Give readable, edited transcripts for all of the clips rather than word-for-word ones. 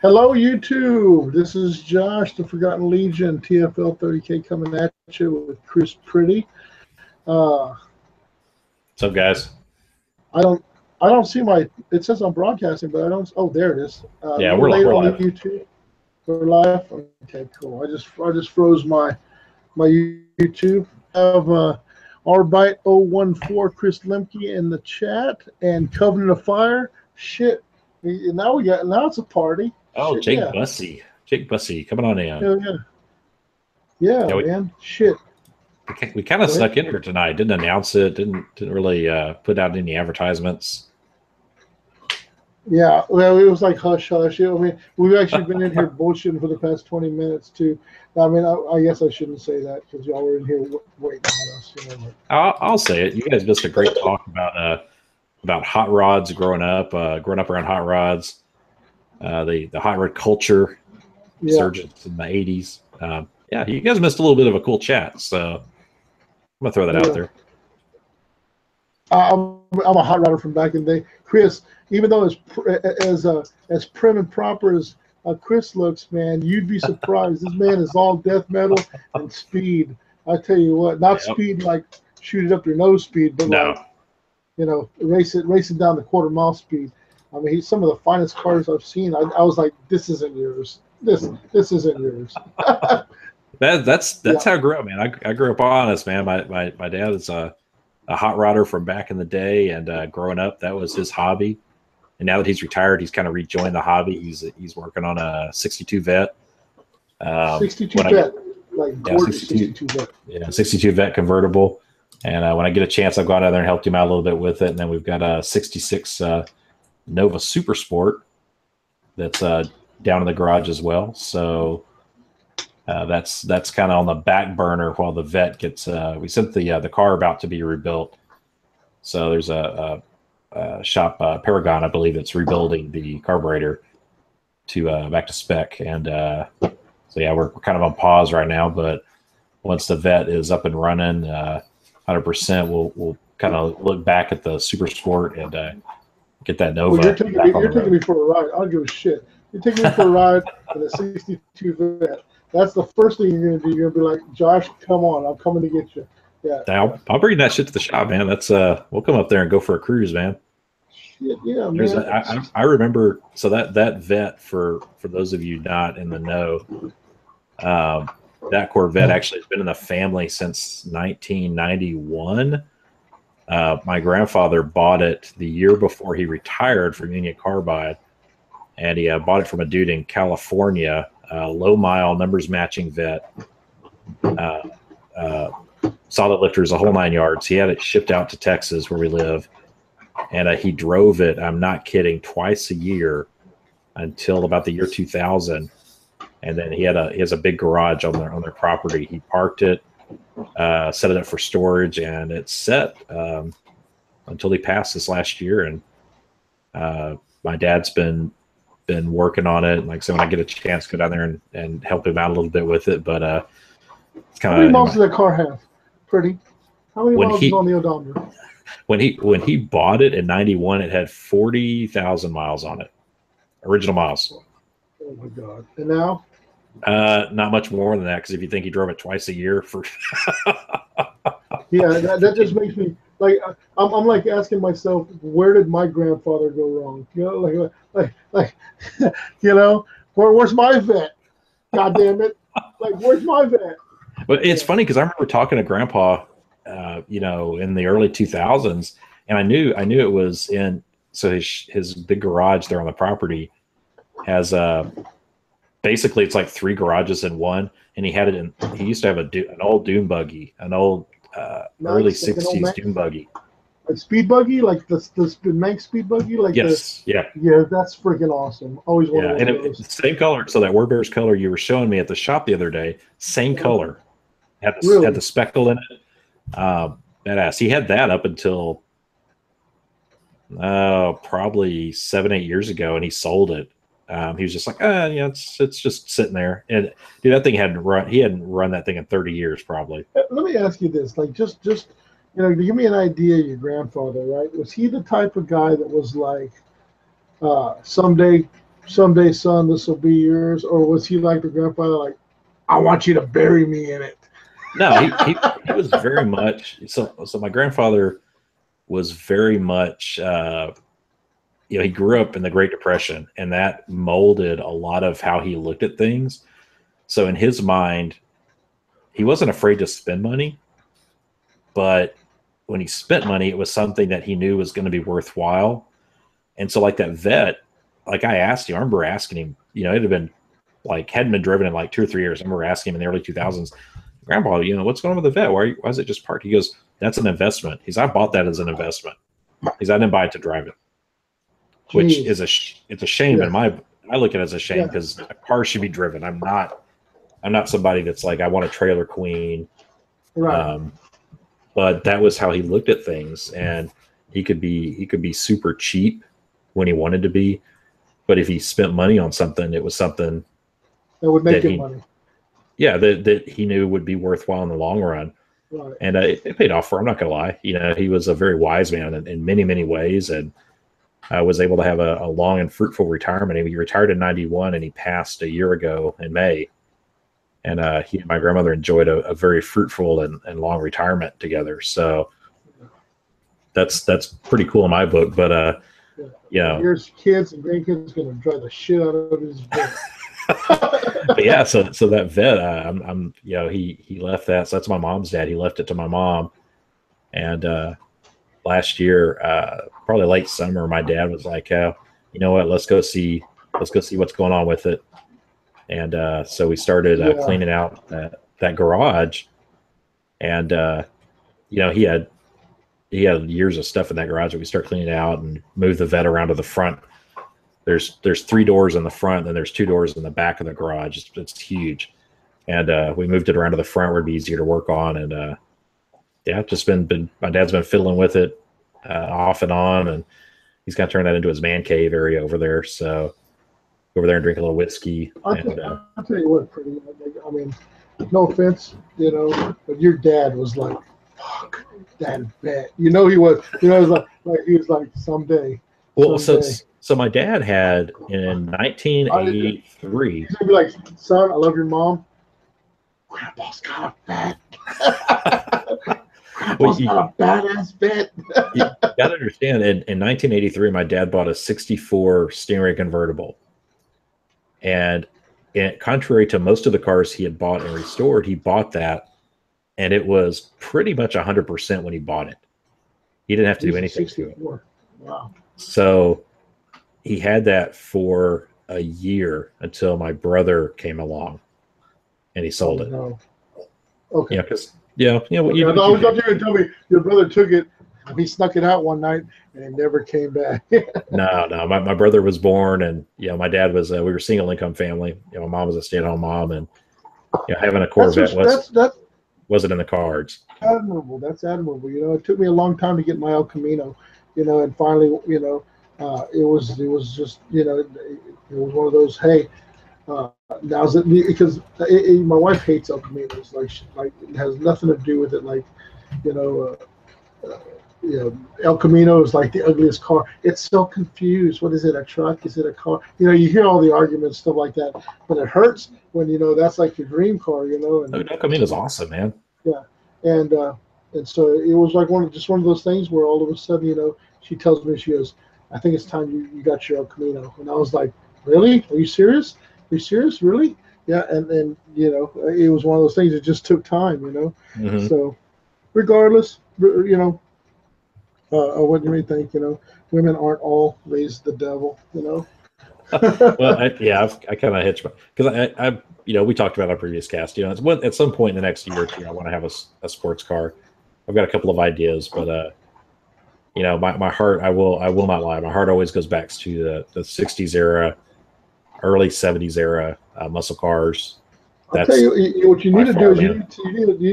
Hello, YouTube. This is Josh, the Forgotten Legion, TFL30K, coming at you with Chris Pretty. What's up, guys? I don't see my. It says I'm broadcasting, but I don't. Oh, there it is. Yeah, we're live. On the YouTube. We're live. Okay, cool. I just froze my YouTube. I have Arbite 014 Chris Lemke in the chat and Covenant of Fire. Shit. Now it's a party. Oh, shit, Jake yeah. Bussey. Jake Bussey, coming on in. Hell yeah. Yeah, man. Shit. We kind of snuck in here tonight. Didn't announce it. Didn't really put out any advertisements. Yeah, well, it was like hush hush. I mean, we've actually been in here bullshitting for the past 20 minutes too. I mean, I guess I shouldn't say that because y'all were in here waiting on us. You know, I'll say it. You guys missed a great talk about hot rods growing up around hot rods. The hot rod culture resurgence in the 80s. Yeah, you guys missed a little bit of a cool chat, so I'm gonna throw that out there. I'm a hot rodder from back in the day, Chris. Even though as prim and proper as Chris looks, man, you'd be surprised. This man is all death metal and speed. I tell you what, not speed like shoot it up your nose speed, but like, you know, racing down the quarter-mile speed. I mean, he's some of the finest cars I've seen. I was like, this isn't yours. This isn't yours. That's how I grew up, man. I grew up honest, man. My dad is a hot rodder from back in the day, and growing up, that was his hobby. And now that he's retired, he's kind of rejoined the hobby. He's working on a 62 vet. 62 vet, like gorgeous 62 vet. Yeah, 62 vet convertible. And when I get a chance, I've gone out there and helped him out a little bit with it. And then we've got a 66 Nova Super Sport that's down in the garage as well. So that's kind of on the back burner while the vet gets. We sent the car about to be rebuilt. So there's a shop, Paragon, I believe, that's rebuilding the carburetor to back to spec. And so yeah, we're kind of on pause right now. But once the vet is up and running, 100%, we'll kind of look back at the Super Sport and get that Nova. Well, you're taking me for a ride. I don't give a shit. You're taking me for a ride in a 62 vet. That's the first thing you're gonna do. You're gonna be like, Josh, come on, I'm coming to get you. Yeah. I'll bring that shit to the shop, man. That's we'll come up there and go for a cruise, man. Shit, yeah, man. I remember. So that vet, for those of you not in the know, that Corvette actually has been in the family since 1991. My grandfather bought it the year before he retired from Union Carbide, and he bought it from a dude in California, low mile, numbers matching vet, solid lifters, a whole 9 yards. He had it shipped out to Texas where we live, and he drove it, I'm not kidding, twice a year until about the year 2000. And then he has a big garage on their property. He parked it, set it up for storage, and it's set until he passed this last year. And my dad's been working on it. Like I said, when I get a chance, go down there and help him out a little bit with it. But it's kind of. How many miles does that car have? Pretty. How many miles is on the odometer? When he bought it in '91, it had 40,000 miles on it, original miles. Oh my God! And now? Not much more than that, because if you think he drove it twice a year for. Yeah, that just makes me like I'm like asking myself, where did my grandfather go wrong? You know, like you know, where's my vet? God damn it! Like, where's my vet? But it's funny because I remember talking to Grandpa, you know, in the early 2000s, and I knew it was in. So his big garage there on the property has basically it's like 3 garages in one, and he used to have an old dune buggy, an old early 60s dune buggy. Like speed buggy, like the Manx speed buggy, like yes, yeah, that's freaking awesome. Always wanted one of those. It's the same color. So that Warbear's color you were showing me at the shop the other day, same color, had the speckle in it. Badass. He had that up until probably 7-8 years ago, and he sold it. He was just like, yeah, it's just sitting there. And dude, that thing he hadn't run that thing in 30 years probably. Let me ask you this, like just you know, to give me an idea of your grandfather, right? Was he the type of guy that was like, someday someday, son, this will be yours? Or was he like the grandfather, like, I want you to bury me in it? No, he was very much so my grandfather was very much he grew up in the Great Depression, and that molded a lot of how he looked at things. So in his mind, he wasn't afraid to spend money, but when he spent money, it was something that he knew was going to be worthwhile. And so like that vet, like I asked him, I remember asking him, it had been like hadn't been driven in like 2 or 3 years. I remember asking him in the early 2000s, Grandpa, what's going on with the vet? Why is it just parked? He goes, that's an investment. I bought that as an investment. I didn't buy it to drive it, which is it's a shame. Yeah. I look at it as a shame because a car should be driven. I'm not somebody that's like, I want a trailer queen. Right. But that was how he looked at things, and he could be super cheap when he wanted to be, but if he spent money on something, it was something that would make him money. Yeah, that he knew would be worthwhile in the long run. Right. And it paid off for him. I'm not gonna lie. He was a very wise man in many, many ways, and was able to have a long and fruitful retirement. He retired in 91, and he passed a year ago in May. And he and my grandmother enjoyed a very fruitful and long retirement together. So that's pretty cool in my book. But Here's kids and grandkids going to enjoy the shit out of his book. But yeah, so that vet, he left that. So that's my mom's dad. He left it to my mom, and last year, probably late summer, my dad was like, you know what? Let's go see what's going on with it. And so we started cleaning out that garage, and he had years of stuff in that garage that we start cleaning out and move the vet around to the front. There's 3 doors in the front, and there's 2 doors in the back of the garage. It's huge, and we moved it around to the front where it'd be easier to work on. And just been my dad's been fiddling with it off and on, and he's kind of turned that into his man cave area over there. So go over there and drink a little whiskey. I'll tell you what, pretty. I mean, no offense, but your dad was like, fuck that vet. He was. He was like someday. Well, so my dad had in 1983. He's gonna be like, son, I love your mom. Grandpa's got a vet. Grandpa's got a badass vet. You got to understand, in 1983, my dad bought a 64 Stingray convertible. And contrary to most of the cars he had bought and restored, he bought that, and it was pretty much 100% when he bought it. He didn't have to do anything to it. Wow. So he had that for a year until my brother came along, and he sold it. No. Okay. Yeah, because I thought you were going to tell me your brother took it. He snuck it out one night and it never came back. No. My brother was born, and my dad was. We were a single income family. My mom was a stay-at-home mom, and having a Corvette wasn't in the cards. Admirable. That's admirable. It took me a long time to get my El Camino. And finally, it was just it was one of those. Hey, now's it, because my wife hates El Caminos. Like it has nothing to do with it. Like El Camino is like the ugliest car. It's so confused. What is it? A truck? Is it a car? You hear all the arguments, stuff like that. But it hurts when that's like your dream car. And El Camino's awesome, man. Yeah, and so it was like one of those things where all of a sudden, she tells me, she goes, I think it's time you got your El Camino. And I was like, really? Are you serious? Are you serious? Really? Yeah. And then it was one of those things that just took time. Mm-hmm. So regardless, what do you think? Women aren't all raised the devil. Well, I kind of hitched because I we talked about our previous cast. At some point in the next year or two, I want to have a sports car. I've got a couple of ideas, but my heart, I will not lie. My heart always goes back to the 60s era, early 70s era muscle cars. I'll tell you what you need to do is you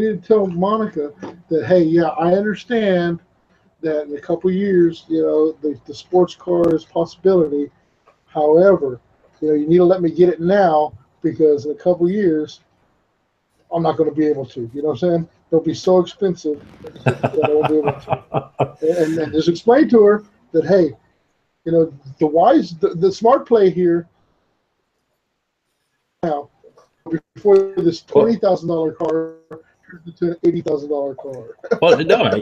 need to tell Monica that, hey, yeah, I understand that in a couple of years, the sports car is a possibility. However, you need to let me get it now, because in a couple of years, I'm not going to be able to. You know what I'm saying? They'll be so expensive that I won't be able to. And just explain to her that, hey, the smart play here now. Before this $20,000 car turned into an $80,000 car. Well, no,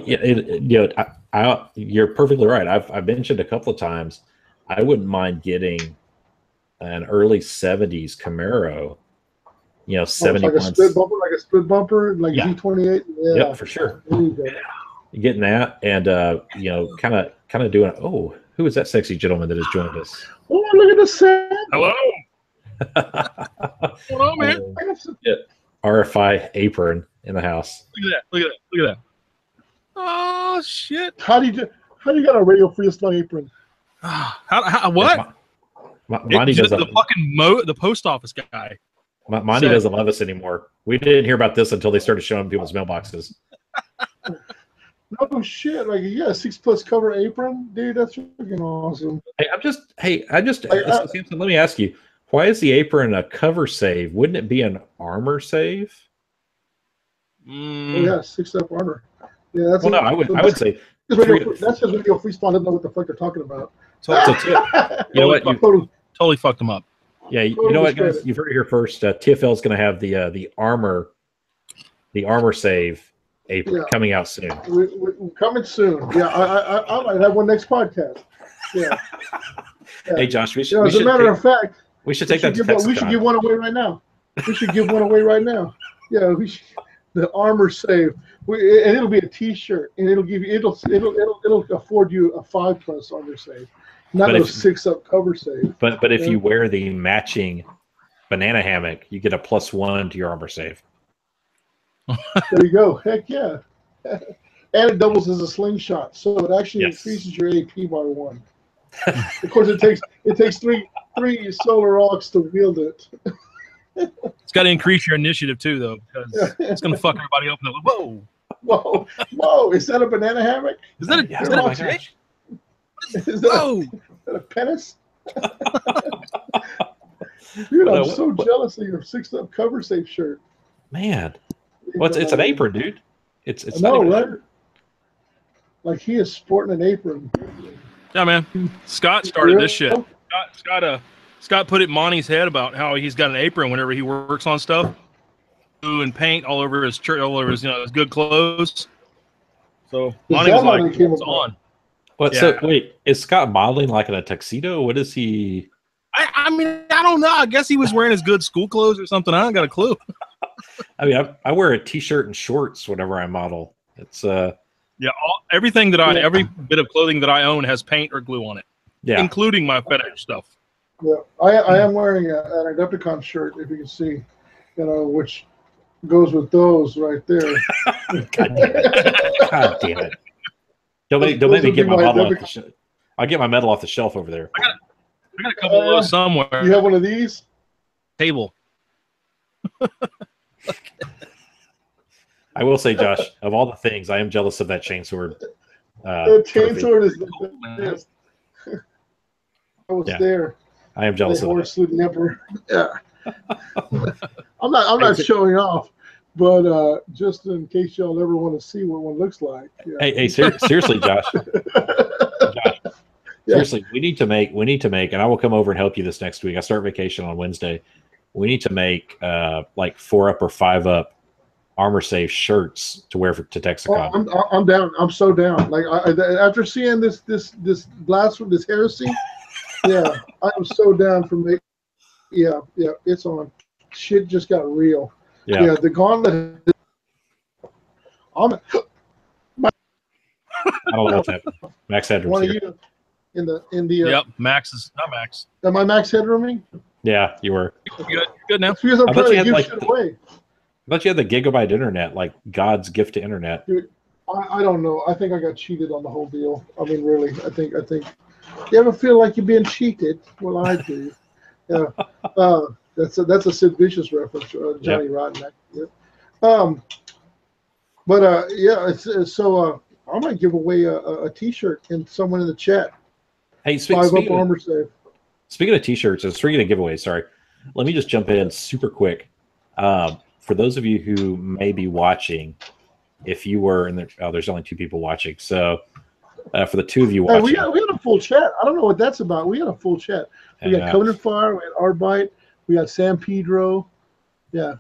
you're perfectly right. I've mentioned a couple of times, I wouldn't mind getting an early '70s Camaro. 71. Like a split bumper, like Z28. Yeah, yep, for sure. Getting that, and kind of doing. Oh, who is that sexy gentleman that has joined us? Oh, look at the set. Hello. Hello, man. RFI apron in the house. Look at that. Oh shit! How do you got a Radio Freestyle apron? How what? Monty doesn't. The post office guy. Monty doesn't love us anymore. We didn't hear about this until they started showing people's mailboxes. No shit! Like you got a 6+ cover apron, dude. That's freaking awesome. Samson, let me ask you. Why is the apron a cover save? Wouldn't it be an armor save? Oh, yeah, 6-step armor. Yeah, that's. Well, no, I would say that's just Radio Freestyle doesn't know what the fuck they're talking about. You know what? Totally fucked them up. Yeah, you know what, guys? You've heard it here first. TFL is going to have the armor save apron coming out soon. We're coming soon. Yeah, I might have one next podcast. Yeah. Hey, Josh, we should take that to Texas. We should give one away right now. Yeah, we should. The armor save, and it'll be a T-shirt, and it'll afford you a 5+ armor save, not a 6-up cover save. But if you wear the matching banana hammock, you get a +1 to your armor save. There you go. Heck yeah. And it doubles as a slingshot, so it actually increases your AP by 1. Of course, it takes three solar aux to wield it. It's got to increase your initiative too, though, because it's going to fuck everybody up. Whoa! Is that a banana hammock? Is that a chick? Is that a penis? Dude, I'm so jealous of your 6-up cover safe shirt. Man, it's an apron, dude. It's no right. Like he is sporting an apron. Yeah, man. Scott started this shit. Scott put it in Monty's head about how he's got an apron whenever he works on stuff, glue and paint all over his his good clothes. So Monty was like, "It's on." So wait, is Scott modeling like in a tuxedo? What is he? I mean, I don't know. I guess he was wearing his good school clothes or something. I don't got a clue. I mean, I wear a T-shirt and shorts whenever I model. It's everything that every bit of clothing that I own has paint or glue on it. Yeah, including my FedEx stuff. Yeah, I am wearing an Adepticon shirt, if you can see, which goes with those right there. God damn it! Don't make me get my medal off the shelf. I'll get my medal off the shelf over there. I got a couple of those somewhere. You have one of these? Table. I will say, Josh, of all the things, I am jealous of that chainsword. The chainsword is the best. I was there. I am jealous of it. The emperor. Yeah. I'm not showing off, but just in case y'all ever want to see what one looks like. Yeah. Hey, seriously, Josh. Seriously, we need to make, and I will come over and help you this next week. I start vacation on Wednesday. We need to make like 4-up or 5-up armor safe shirts to wear to Texacon. I'm down. I'm so down. Like after seeing this blasphemy, this heresy. Yeah, I'm so down for me. Yeah, it's on. Shit just got real. Yeah, the gauntlet. I don't know what's happening. Max Headroom's here. In the Yep, Max is not Max. Am I Max Headrooming? Yeah, you were. Good now. Because I'm trying to give shit away. I thought you had the gigabyte internet, like God's gift to internet. Dude, I don't know. I think I got cheated on the whole deal. I mean, really, I think. You ever feel like you're being cheated? Well, I do. Yeah. That's a Sid Vicious reference, Johnny Rotten. Yep. So I might give away a T-shirt and someone in the chat. Hey, speaking of T-shirts and speaking of giveaways, sorry, let me just jump in super quick. For those of you who may be watching, if you were in there's only 2 people watching, so for the 2 of you watching, we had a full chat. I don't know what that's about. We had a full chat. We got Conan Fire, we had Arbite, We got San Pedro. Yeah.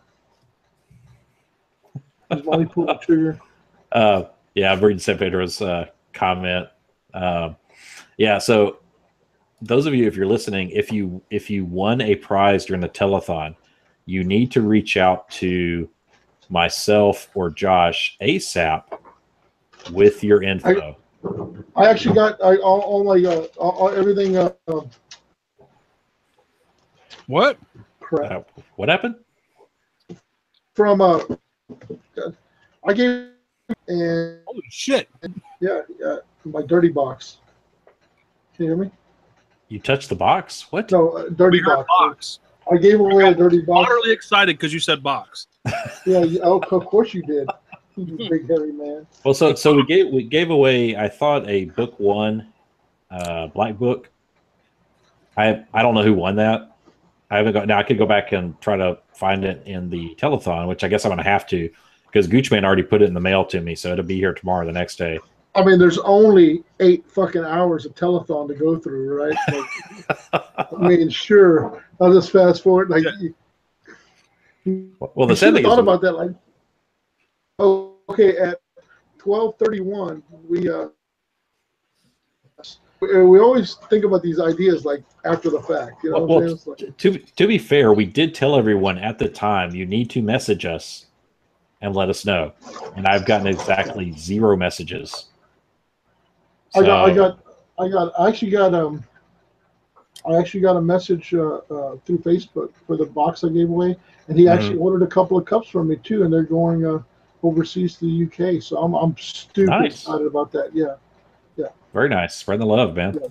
There's Monty pulled the trigger. Yeah, I'm reading San Pedro's comment. Yeah, so those of you, if you're listening, if you won a prize during the telethon, you need to reach out to myself or Josh ASAP with your info. I actually got all my everything. What? Crap. What happened? From I gave and Holy shit! yeah, my dirty box. Can you hear me? You touched the box? What? No, dirty We heard box. box. I gave away a dirty box. Utterly excited because you said box. Yeah, of course you did. You big hairy man. Well, so we gave away, I thought, a book one black book. I don't know who won that. I haven't got. Now I could go back and try to find it in the telethon, which I guess I'm going to have to, because Goochman already put it in the mail to me, so it'll be here tomorrow, the next day. I mean, there's only 8 fucking hours of telethon to go through, right? Like, I mean, sure. I'll just fast forward. Like, well, the sad thing is, thought about that. Like, oh, okay, at 12:31, we always think about these ideas like after the fact. You know what I'm saying? Like, to be fair, we did tell everyone at the time, you need to message us and let us know. And I've gotten exactly 0 messages. So, I actually got a message through Facebook for the box I gave away, and he actually ordered a couple of cups from me too, and they're going overseas to the UK. So I'm stupid excited about that. Yeah. Very nice. Spread the love, man. Yeah.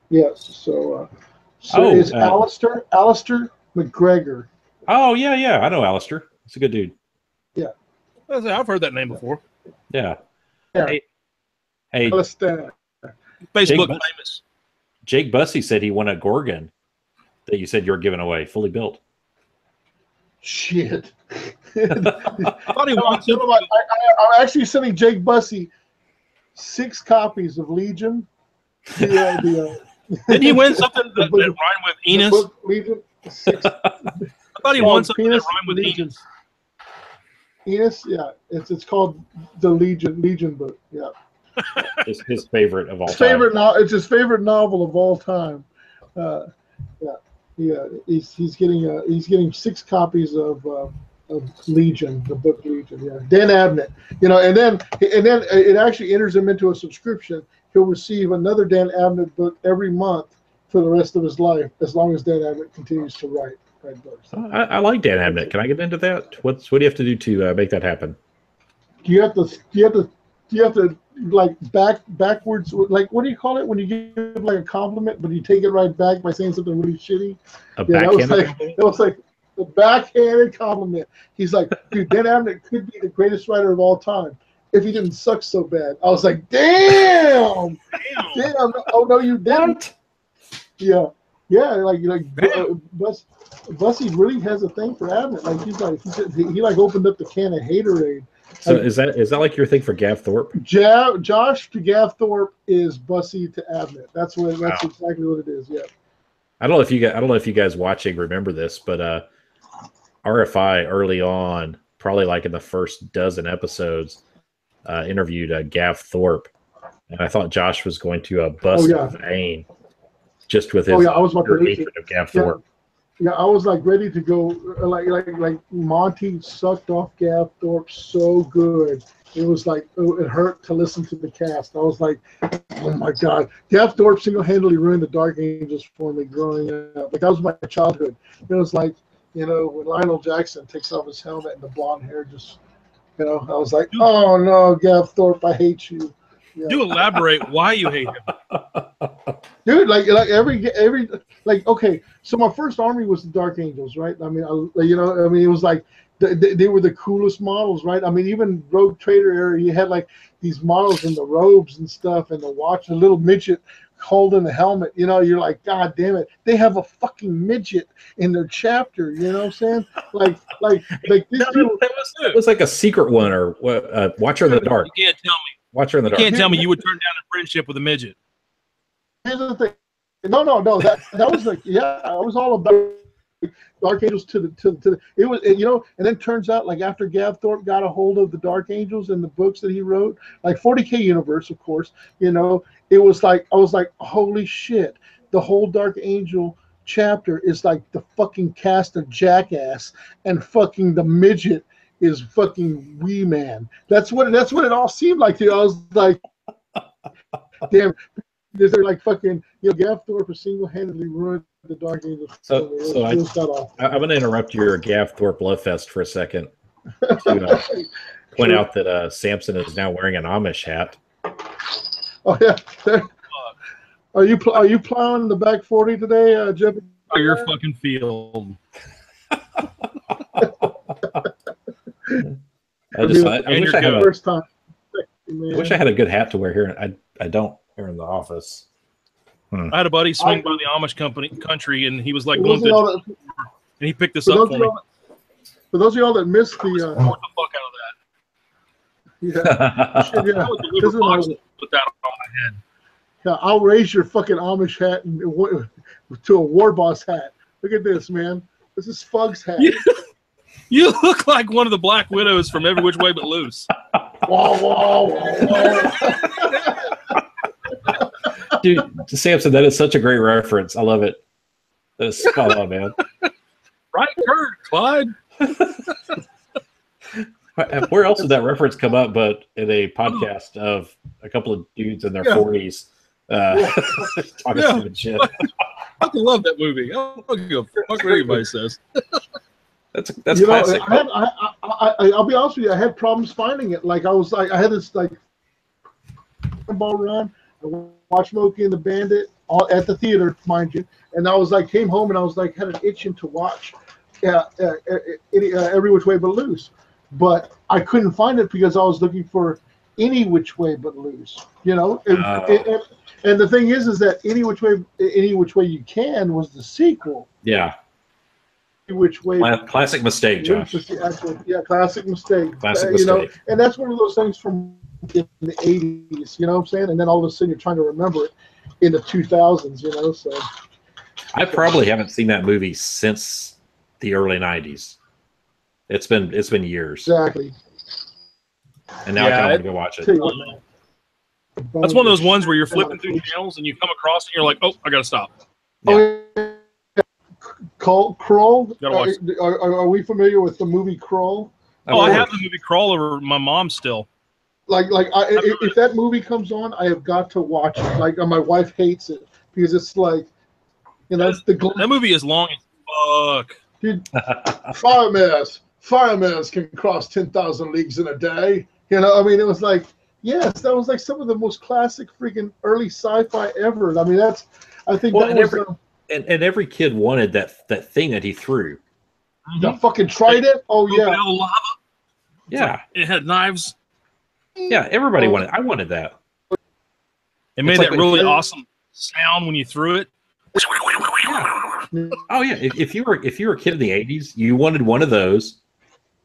Yes. So it's Alistair McGregor. Oh yeah. I know Alistair. He's a good dude. Yeah. I've heard that name before. Yeah. Hey. Alistair. Facebook famous. Jake Bussey said he won a Gorgon that you said you were giving away, fully built. Shit. I thought he won. I'm actually sending Jake Bussey 6 copies of Legion. Didn't he win something that rhymed with Enos? Legion 6. I thought he won something that rhymed with Enos. Enos, yeah. It's called the Legion book. Yeah. It's his favorite of all time. It's his favorite novel of all time. He's getting 6 copies of Legion, the book Legion. Yeah, Dan Abnett. And then it actually enters him into a subscription. He'll receive another Dan Abnett book every month for the rest of his life, as long as Dan Abnett continues to write books. I like Dan Abnett. Can I get into that? What do you have to do to make that happen? You have to like backwards, like, what do you call it when you give like a compliment but you take it right back by saying something really shitty? That was like the backhanded compliment. He's like, dude, Dan Abnett could be the greatest writer of all time if he didn't suck so bad. I was like, damn. Oh no, you didn't. Yeah, like Bussy really has a thing for Abnett. Like he opened up the can of Haterade. So is that like your thing for Gav Thorpe? Josh to Gav Thorpe is Bussy to Abnett. That's exactly what it is. Yeah. I don't know if you guys watching remember this, but RFI early on, probably like in the first dozen episodes, interviewed Gav Thorpe, and I thought Josh was going to bust his vein just with his hatred of Gav Thorpe. Yeah, I was like ready to go. Like Monty sucked off Gav Thorpe so good. It was like it hurt to listen to the cast. I was like, oh my god, Gav Thorpe single-handedly ruined the Dark Angels for me growing up. Like that was my childhood. It was like, when Lionel Jackson takes off his helmet and the blonde hair just, I was like, oh no, Gav Thorpe, I hate you. Yeah. Do elaborate why you hate him, dude. Like every okay. So my first army was the Dark Angels, right? I mean, it was like they were the coolest models, right? I mean, even Rogue Trader era, you had like these models in the robes and stuff, and the watch, the little midget holding the helmet. You're like, God damn it, they have a fucking midget in their chapter. You know what I'm saying? Like this it was like a secret one or what? Watcher in the Dark. You can't tell me. Watcher in the Dark. You can't tell me you would turn down a friendship with a midget. Here's the thing. No. That was like, I was all about Dark Angels to the it was, you know, and then turns out like after Gav Thorpe got a hold of the Dark Angels and the books that he wrote, like 40K universe, of course, you know, it was like I was like, holy shit, the whole Dark Angel chapter is like the fucking cast of Jackass, and fucking the midget is fucking Wee Man. That's what it all seemed like to you. I was like, damn, they're like fucking, you know, Gav Thorpe single-handedly ruined the Dark Angels. So I'm going to interrupt your Gav Thorpe Love Fest for a second to point out that Samson is now wearing an Amish hat. Oh yeah, are you plowing the back 40 today, Jeff? Oh, your fucking field. I wish I had first time. I wish I had a good hat to wear here. I don't here in the office. I had a buddy swing by the Amish country, and he was like going through, and he picked this up for me. For those of y'all that missed the, what the fuck out of that? Yeah, yeah. I would deliver boxes with that on my head. Yeah, I'll raise your fucking Amish hat to a war boss hat. Look at this, man. This is Fug's hat. You look like one of the Black Widows from Every Which Way But Loose. Whoa, whoa, whoa. Dude, Samson, that is such a great reference. I love it. That is spot on, man. Right turn, Clyde. Where else did that reference come up but in a podcast of a couple of dudes in their 40s talking stupid shit? I love that movie. I don't give a fuck what anybody says. That's classic. I'll be honest with you. I had problems finding it. Like I had this like ball run. I watched Smokey and the Bandit all at the theater, mind you. And I was like, came home and I was like, had an itching to watch Every Which Way But Loose, but I couldn't find it because I was looking for Any Which Way But Loose. You know, and the thing is that Any Which Way You Can was the sequel. Yeah. Which way? Classic mistake, Josh. Yeah, classic mistake. Classic mistake. Know, and that's one of those things from in the 80s, you know what I'm saying? And then all of a sudden you're trying to remember it in the 2000s, you know? So I probably haven't seen that movie since the early 90s. It's been years. Exactly. And now I kind of want to go watch it. That's one of those ones where you're flipping through channels and you come across it and you're like, oh, I got to stop. Yeah. Kroll? Are we familiar with the movie Kroll? Oh, I have the movie Kroll over my mom still. If that movie comes on, I have got to watch it. Like, my wife hates it because it's like, you know, that movie is long as fuck. Dude, firemen can cross 10,000 leagues in a day. You know, I mean, it was like, yes, that was like some of the most classic freaking early sci-fi ever. I mean, and every kid wanted that thing that he threw. The fucking trident? Oh, yeah. Lava. Yeah. It had knives. Yeah, everybody wanted. I wanted that. It made that really awesome sound when you threw it. Oh yeah, if you were a kid in the 80s, you wanted one of those,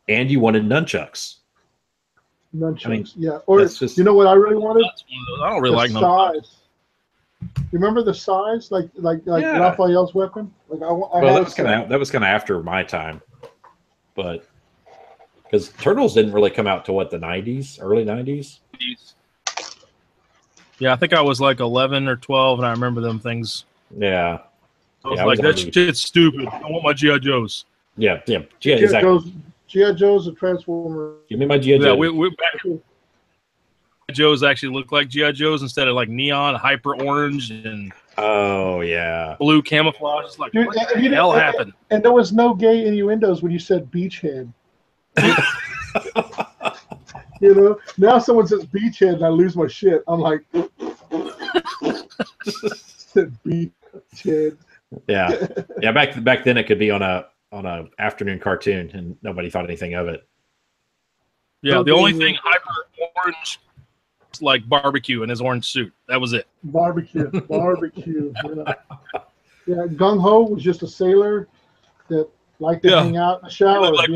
and you wanted nunchucks. Nunchucks, I mean, yeah. Or just, you know what I really wanted? I don't really like nunchucks. You remember the size, like Raphael's weapon? Like that was kind of after my time, but. Because Turtles didn't really come out to what, the 90s, early 90s? Yeah, I think I was like 11 or 12, and I remember them things. Yeah. I was like, that shit's stupid. I want my G.I. Joes. Yeah. G.I. Joes and Transformers. Give me my G.I. Joes. Yeah, Joes actually look like G.I. Joes instead of like neon, hyper orange, and blue camouflage. It's like, what the hell happened? And there was no gay innuendos when you said beachhead. You know, now someone says beachhead and I lose my shit. I'm like, beachhead. Yeah. Back then it could be on a afternoon cartoon and nobody thought anything of it. Yeah, the only thing hyper orange was like barbecue in his orange suit. That was it. Barbecue. Yeah, Gung Ho was just a sailor that liked to hang out in the shower. Like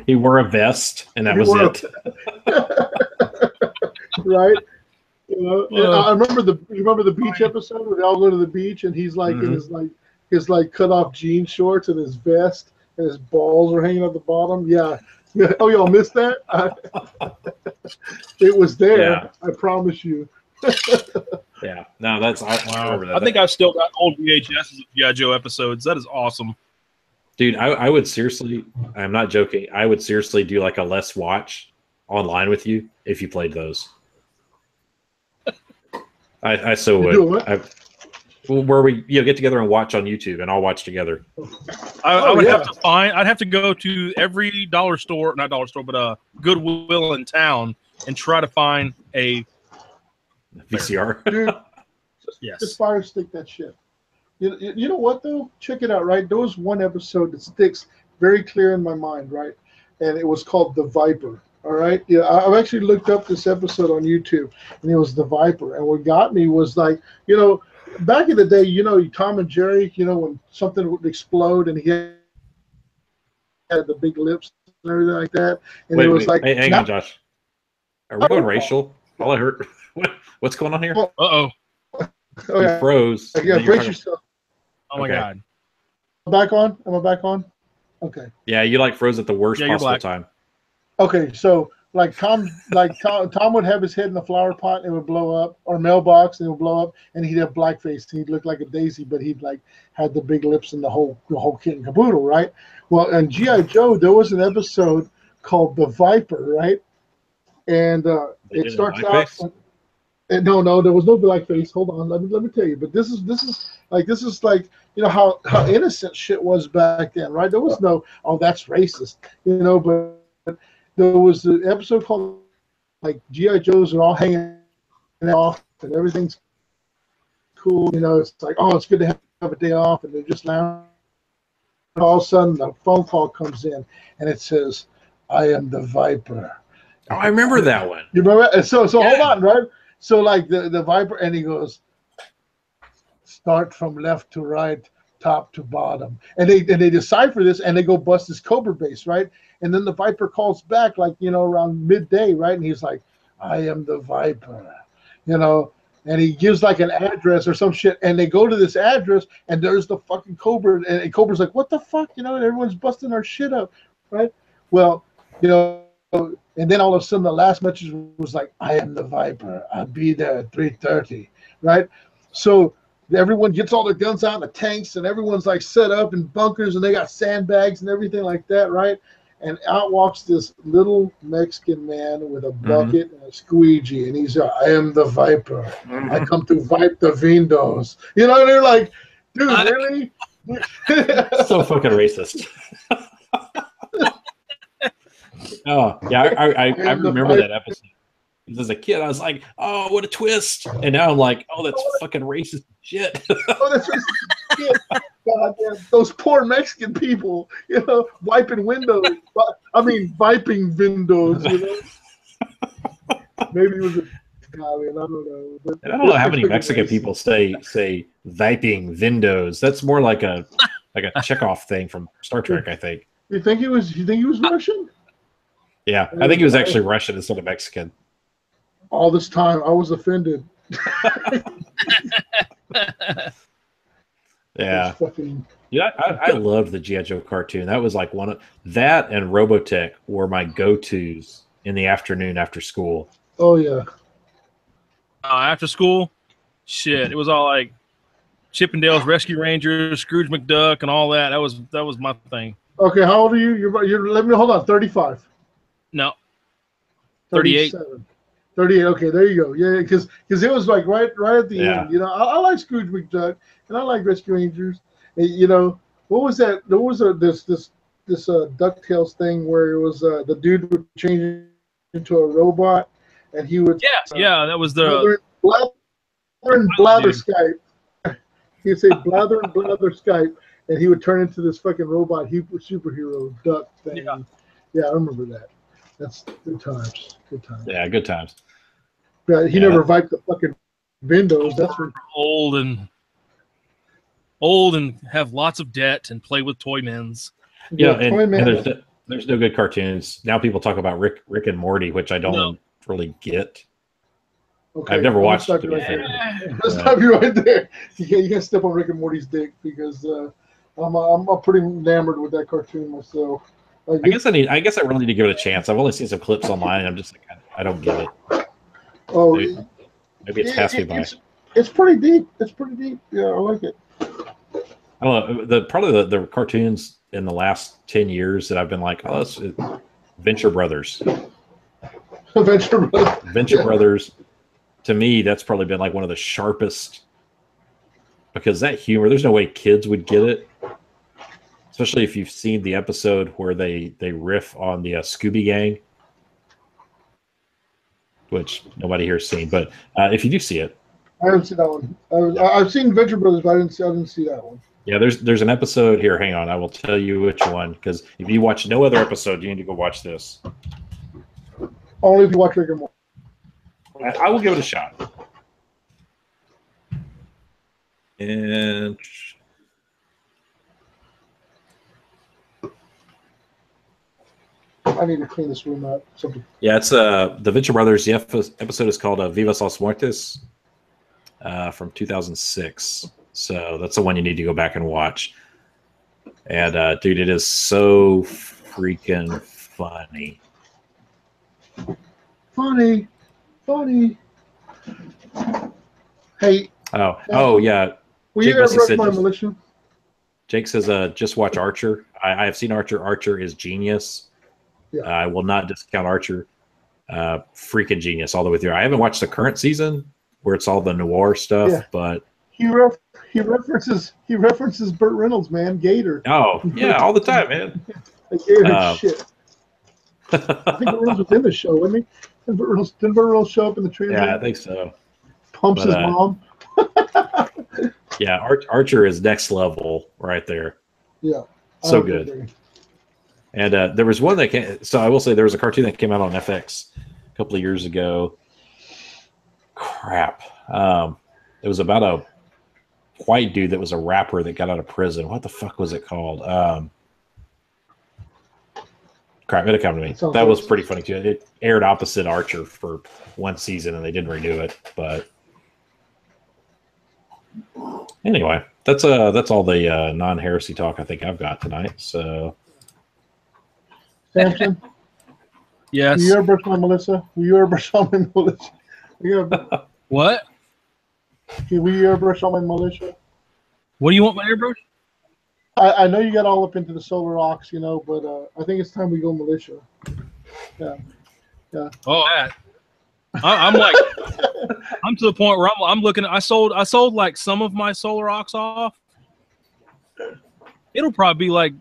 he wore a vest, and that was it. Right? You know, I remember you remember the beach episode where they all go to the beach, and he's like in his like his like cut off jean shorts and his vest and his balls are hanging at the bottom. Yeah. Oh, y'all missed that? It was there. Yeah. I promise you. Yeah. No, that's I remember that. I think I've still got old VHSs of G.I. Joe episodes. That is awesome. Dude, I would seriously, I'm not joking, I would seriously do like a Let's Watch online with you if you played those. I so would. Where we get together and watch on YouTube, and I'll watch together. I would have to find. I'd have to go to every dollar store, not dollar store, but a Goodwill in town, and try to find a VCR. Dude, yes. Just fire stick that shit. You know what though? Check it out, right? There was one episode that sticks very clear in my mind, right? And it was called The Viper. All right. Yeah, I've actually looked up this episode on YouTube, and it was The Viper. And what got me was like, back in the day, Tom and Jerry, when something would explode and he had the big lips and everything like that. And it was like, hey, hang on, Josh. Are we going racial? All I heard. What's going on here? Uh-oh. Oh, yeah. You froze. Yeah, brace yourself. Oh my God. Back on? Am I back on? Okay. Yeah, you like froze at the worst possible time. Okay, so Tom would have his head in the flower pot and it would blow up, or mailbox and it would blow up, and he'd have blackface and he'd look like a daisy, but he'd like had the big lips and the whole kit and caboodle, right? Well, in G.I. Joe, there was an episode called The Viper, right? And it starts out. No, there was no blackface. Hold on, let me tell you. But this is like how innocent shit was back then, right? There was no that's racist, but there was an episode called like G.I. Joes are all hanging off and everything's cool. It's like, it's good to have a day off, and they're just lounging. All of a sudden, a phone call comes in, and it says, "I am the Viper." Oh, I remember that one. You remember? And so hold on, right? So like the Viper, and he goes, start from left to right, top to bottom, and they decipher this, and they go bust his Cobra base, right? And then the Viper calls back like around midday, right? And he's like, I am the Viper, and he gives like an address or some shit, and they go to this address, and there's the fucking Cobra, and Cobra's like, what the fuck, everyone's busting our shit up, right? Well, and then all of a sudden the last message was like, I am the Viper. I'll be there at 3:30, right? So everyone gets all their guns out in the tanks, and everyone's like set up in bunkers, and they got sandbags and everything like that, right? And out walks this little Mexican man with a bucket and a squeegee, and he's I am the Viper. I come to wipe the windows. And they're like, dude, really? So fucking racist. Oh yeah, I remember that episode. As a kid, I was like, "Oh, what a twist!" And now I'm like, "Oh, that's fucking racist shit." Oh, that's racist shit. God damn, those poor Mexican people, wiping windows. I mean, viping windows. Maybe it was Italian. I don't know. But I don't know how many Mexican people say viping windows. That's more like a Chekhov thing from Star Trek, I think. You think he was Russian? Yeah, I think he was actually Russian instead of Mexican. All this time, I was offended. Yeah. Yeah, I loved the G.I. Joe cartoon. That was like one of that and Robotech were my go-tos in the afternoon after school. Oh yeah. After school, shit, it was all like Chippendale's Rescue Rangers, Scrooge McDuck, and all that. That was my thing. Okay, how old are you? You're let me hold on. 35. No. 38. 38. Okay, there you go. Yeah, because it was like right at the end. I like Scrooge McDuck and I like Rescue Rangers. And, what was that? There was this DuckTales thing where it was the dude would change into a robot, and he would that was the blather Skype. He'd say blather and blather Skype, and he would turn into this fucking robot superhero duck thing. Yeah, I remember that. That's good times. Good times. Yeah, good times. Yeah, he never viped the fucking windows. That's for old and have lots of debt and play with toy men's. And there's no good cartoons. Now people talk about Rick and Morty, which I don't really get. Okay, I've never I'm gonna watched. stop To you be right fair. there. I'm gonna stop you right there. You can't step on Rick and Morty's dick because I'm pretty enamored with that cartoon myself. Like, I guess I really need to give it a chance. I've only seen some clips online, and I'm just like, I don't get it. oh, Maybe it's passed me by. it's pretty deep. It's pretty deep. Yeah, I like it. I don't know. Probably the cartoons in the last 10 years that I've been like, oh, that's Venture Brothers. Venture Brothers. To me, that's probably been like one of the sharpest, because that humor, there's no way kids would get it. Especially if you've seen the episode where they riff on the Scooby Gang, which nobody here's seen. But if you do see it, I haven't seen that one. I've seen Venture Brothers, but I didn't see that one. yeah, there's an episode here. Hang on, I will tell you which one, because if you watch no other episode, you need to go watch this. Only if you watch Rick and Morty. I will give it a shot. And I need to clean this room up. yeah, it's the Venture Brothers. The episode is called Vivas los Muertes from 2006. So that's the one you need to go back and watch. And dude, it is so freaking funny. Funny. Hey. Oh yeah. Will you ever brush my militia? Jake says, just watch Archer. I have seen Archer. Archer is genius. Yeah. I will not discount Archer. Freaking genius all the way through. I haven't watched the current season where it's all the noir stuff, but he references Burt Reynolds, man, Gator. Oh yeah, all the time, man. Gator shit. I think Burt Reynolds was in the show, wasn't he? Didn't Burt Reynolds show up in the trailer? Yeah, I think so. Pumps his mom. Yeah, Archer is next level right there. Yeah, so good. And there was one that came. So I will say there was a cartoon that came out on FX a couple of years ago. Crap. It was about a white dude that was a rapper that got out of prison. What the fuck was it called? Crap, it'll come to me. That was pretty funny too. It aired opposite Archer for one season, and they didn't renew it. But anyway, that's all the non-heresy talk I think I've got tonight. So, Samson, yes. Will you ever brush my Melissa? Will you ever brush on my militia? What? Will you ever brush on my militia? What do you want my airbrush? I know you got all up into the solar ox, but I think it's time we go militia. Yeah. Oh, I'm like, I'm to the point where I'm looking. I sold like some of my solar ox off. It'll probably be like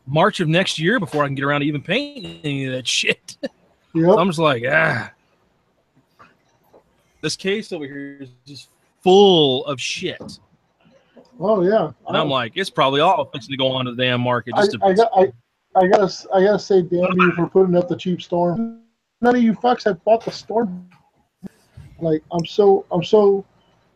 March of next year before I can get around to even painting any of that shit. Yep. So I'm just like, this case over here is just full of shit. Oh yeah, and I'm like, it's probably all fixing to go on to the damn market. I gotta say, damn you for putting up the cheap storm. None of you fucks have bought the storm. Like I'm so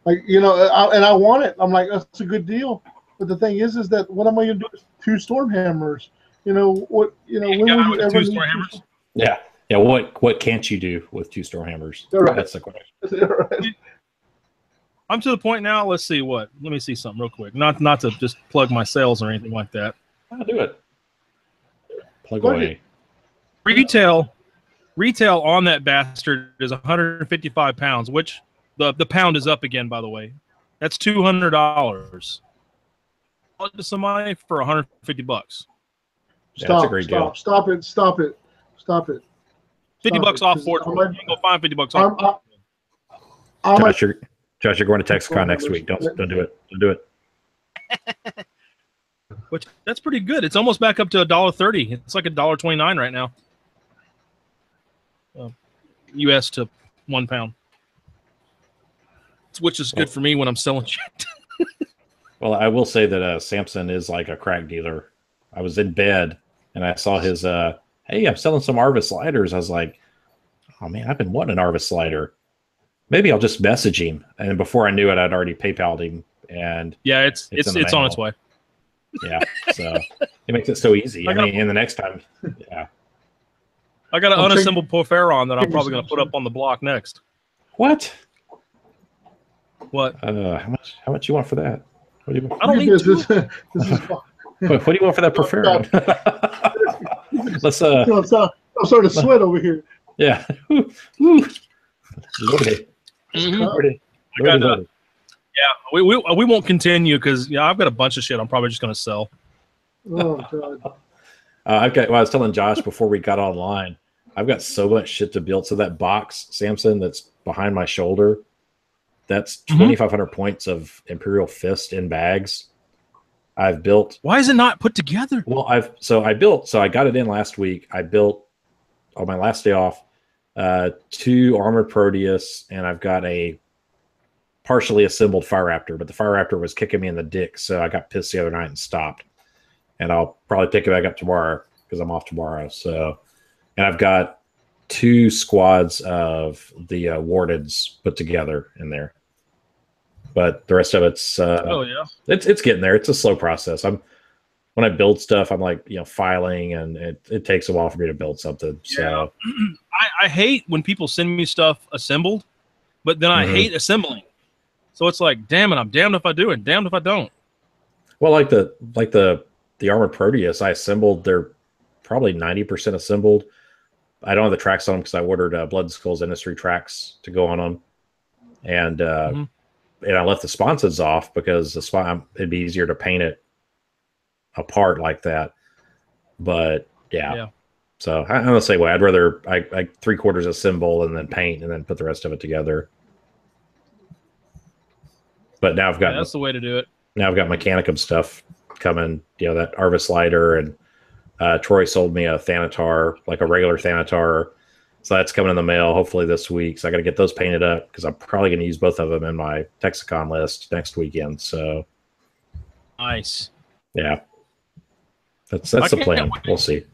like and I want it. I'm like, that's a good deal. But the thing is that what am I gonna do with 2 storm hammers? When will you ever need 2 hammers? Yeah. What can't you do with 2 storm hammers? Right. That's the question. Right. I'm to the point now. Let me see something real quick. Not to just plug my sales or anything like that. I'll do it. Plug away. Retail on that bastard is 155 pounds, which the pound is up again, by the way. That's $200. To somebody for $150. Yeah, that's a great deal. Stop it. $50 off for it. You can go find $50 off. Josh, you're going to TexCon next week. Don't do it. Don't do it. Which that's pretty good. It's almost back up to $1.30. It's like $1.29 right now. US to £1, which is good for me when I'm selling shit. Well, I will say that Samson is like a crack dealer. I was in bed and I saw his, hey, I'm selling some Arvis sliders. I was like, oh man, I've been wanting an Arvis slider. Maybe I'll just message him. And before I knew it, I'd already PayPal'd him. And yeah, it's on its way. Yeah, so it makes it so easy. And the next time, yeah. I got an unassembled Poferon that I'm probably going to put up on the block next. What? What? How much you want for that? What do you want? I don't need this. to. This is. What do you want for that preferred? Let's I'm starting to sweat over here. yeah. Loaded. Mhm. Loaded. I got, Loaded. Yeah, we won't continue because I've got a bunch of shit I'm probably just gonna sell. Oh God. I've got. Well, I was telling Josh before we got online, I've got so much shit to build. So that box, Samson, that's behind my shoulder, that's 2,500 points of Imperial Fist in bags. I've built. Why is it not put together? Well, I got it in last week. I built on my last day off 2 armored Proteus, and I've got a partially assembled Fire Raptor, but the Fire Raptor was kicking me in the dick, so I got pissed the other night and stopped. And I'll probably pick it back up tomorrow because I'm off tomorrow. So, and I've got 2 squads of the Wardens put together in there, but the rest of it's it's getting there. It's a slow process. When I build stuff, I'm like, filing, and it takes a while for me to build something. So I hate when people send me stuff assembled, but then I hate assembling. So it's like, damn it, I'm damned if I do and damned if I don't. Well, like the armored Proteus, I assembled. They're probably 90% assembled. I don't have the tracks on them because I ordered Blood and Skulls Industry tracks to go on them, and I left the sponsons off because it'd be easier to paint it apart like that. But yeah. So I'm the same way. I'd rather I 3/4 assemble and then paint and then put the rest of it together. But now I've got that's the way to do it. Now I've got Mechanicum stuff coming. That Arvis Lighter, and Troy sold me a Thanatar, like a regular Thanatar. So that's coming in the mail hopefully this week. So I got to get those painted up because I'm probably going to use both of them in my Texicon list next weekend. So nice. Yeah, that's the plan. We'll see.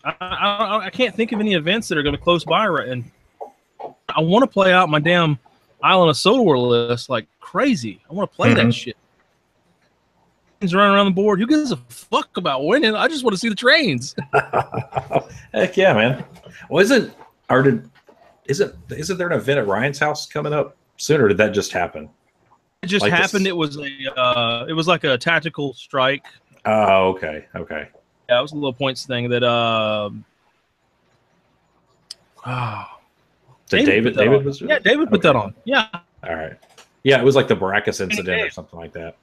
I can't think of any events that are going to close by right, and I want to play out my damn Island of Sodor list like crazy. I want to play that shit. Running around the board. Who gives a fuck about winning? I just want to see the trains. Heck yeah, man. Well, isn't there an event at Ryan's house coming up soon, or did that just happen? It just happened. It was like a tactical strike. Oh, okay. Yeah, it was a little points thing that David was doing? Yeah, David put that on. Yeah. All right. Yeah, it was like the Baracus incident or something like that.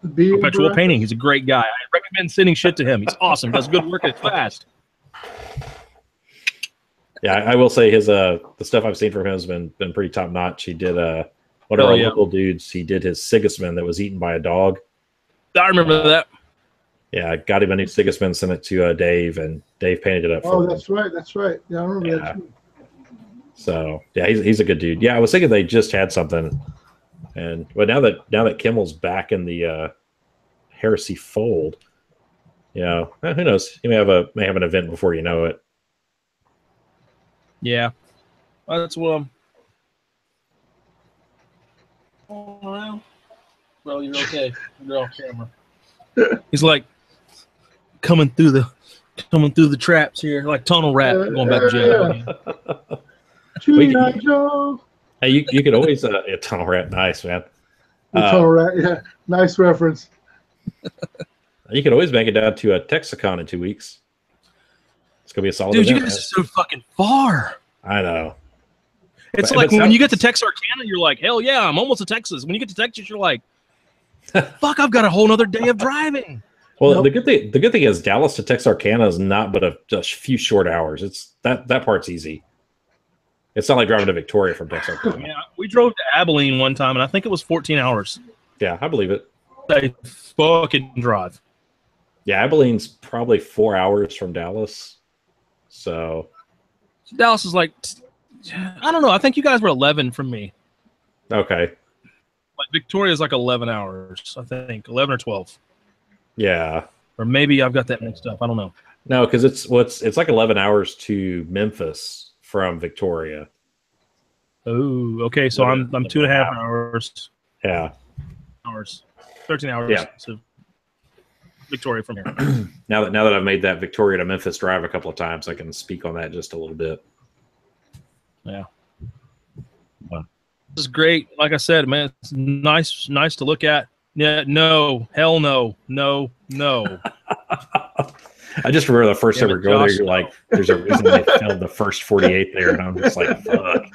Perpetual Painting. He's a great guy. I recommend sending shit to him. He's awesome. He does good work. It's fast. Yeah, I will say his the stuff I've seen from him has been pretty top notch. He did one of our local dudes. He did his Sigismund that was eaten by a dog. I remember that. Yeah, I got him a new Sigismund, sent it to Dave, and Dave painted it up for him. That's right. Yeah, I remember that too. So yeah, he's a good dude. Yeah, I was thinking they just had something, but now that Kimmel's back in the Heresy fold, who knows? He may have an event before you know it. Yeah, that's what I'm. Around. Bro, you're okay. You're off camera. He's like coming through the traps here, like tunnel rat going back to jail. Hey, you could always tunnel rat. Nice, man. Tunnel rat, yeah, nice reference. You could always make it down to a Texicon in 2 weeks. It's gonna be a solid dude. event, You guys are so fucking far. I know. It's like when you get to Texarkana, you're like, hell yeah, I'm almost to Texas. When you get to Texas, you're like, fuck, I've got a whole nother day of driving. Well, the good thing is Dallas to Texarkana is not but a few short hours. It's that part's easy. It's not like driving to Victoria from Texarkana. Yeah, we drove to Abilene one time, and I think it was 14 hours. Yeah, I believe it. They fucking drive. Yeah, Abilene's probably 4 hours from Dallas. So Dallas is like, I don't know. I think you guys were 11 from me. Okay. Like Victoria's like 11 hours, I think. 11 or 12. Yeah. Or maybe I've got that mixed up. I don't know. No, because it's like 11 hours to Memphis from Victoria. Oh, okay. So I'm 2.5 hours. Yeah. 13 hours. Yeah. So Victoria from here. now that I've made that Victoria to Memphis drive a couple of times, I can speak on that just a little bit. Yeah. This is great. Like I said, man, it's nice to look at. Yeah, no, hell no, no, no. I just remember the first time we go there, Josh, you're like, there's a reason they filmed the first 48 there, and I'm just like, fuck.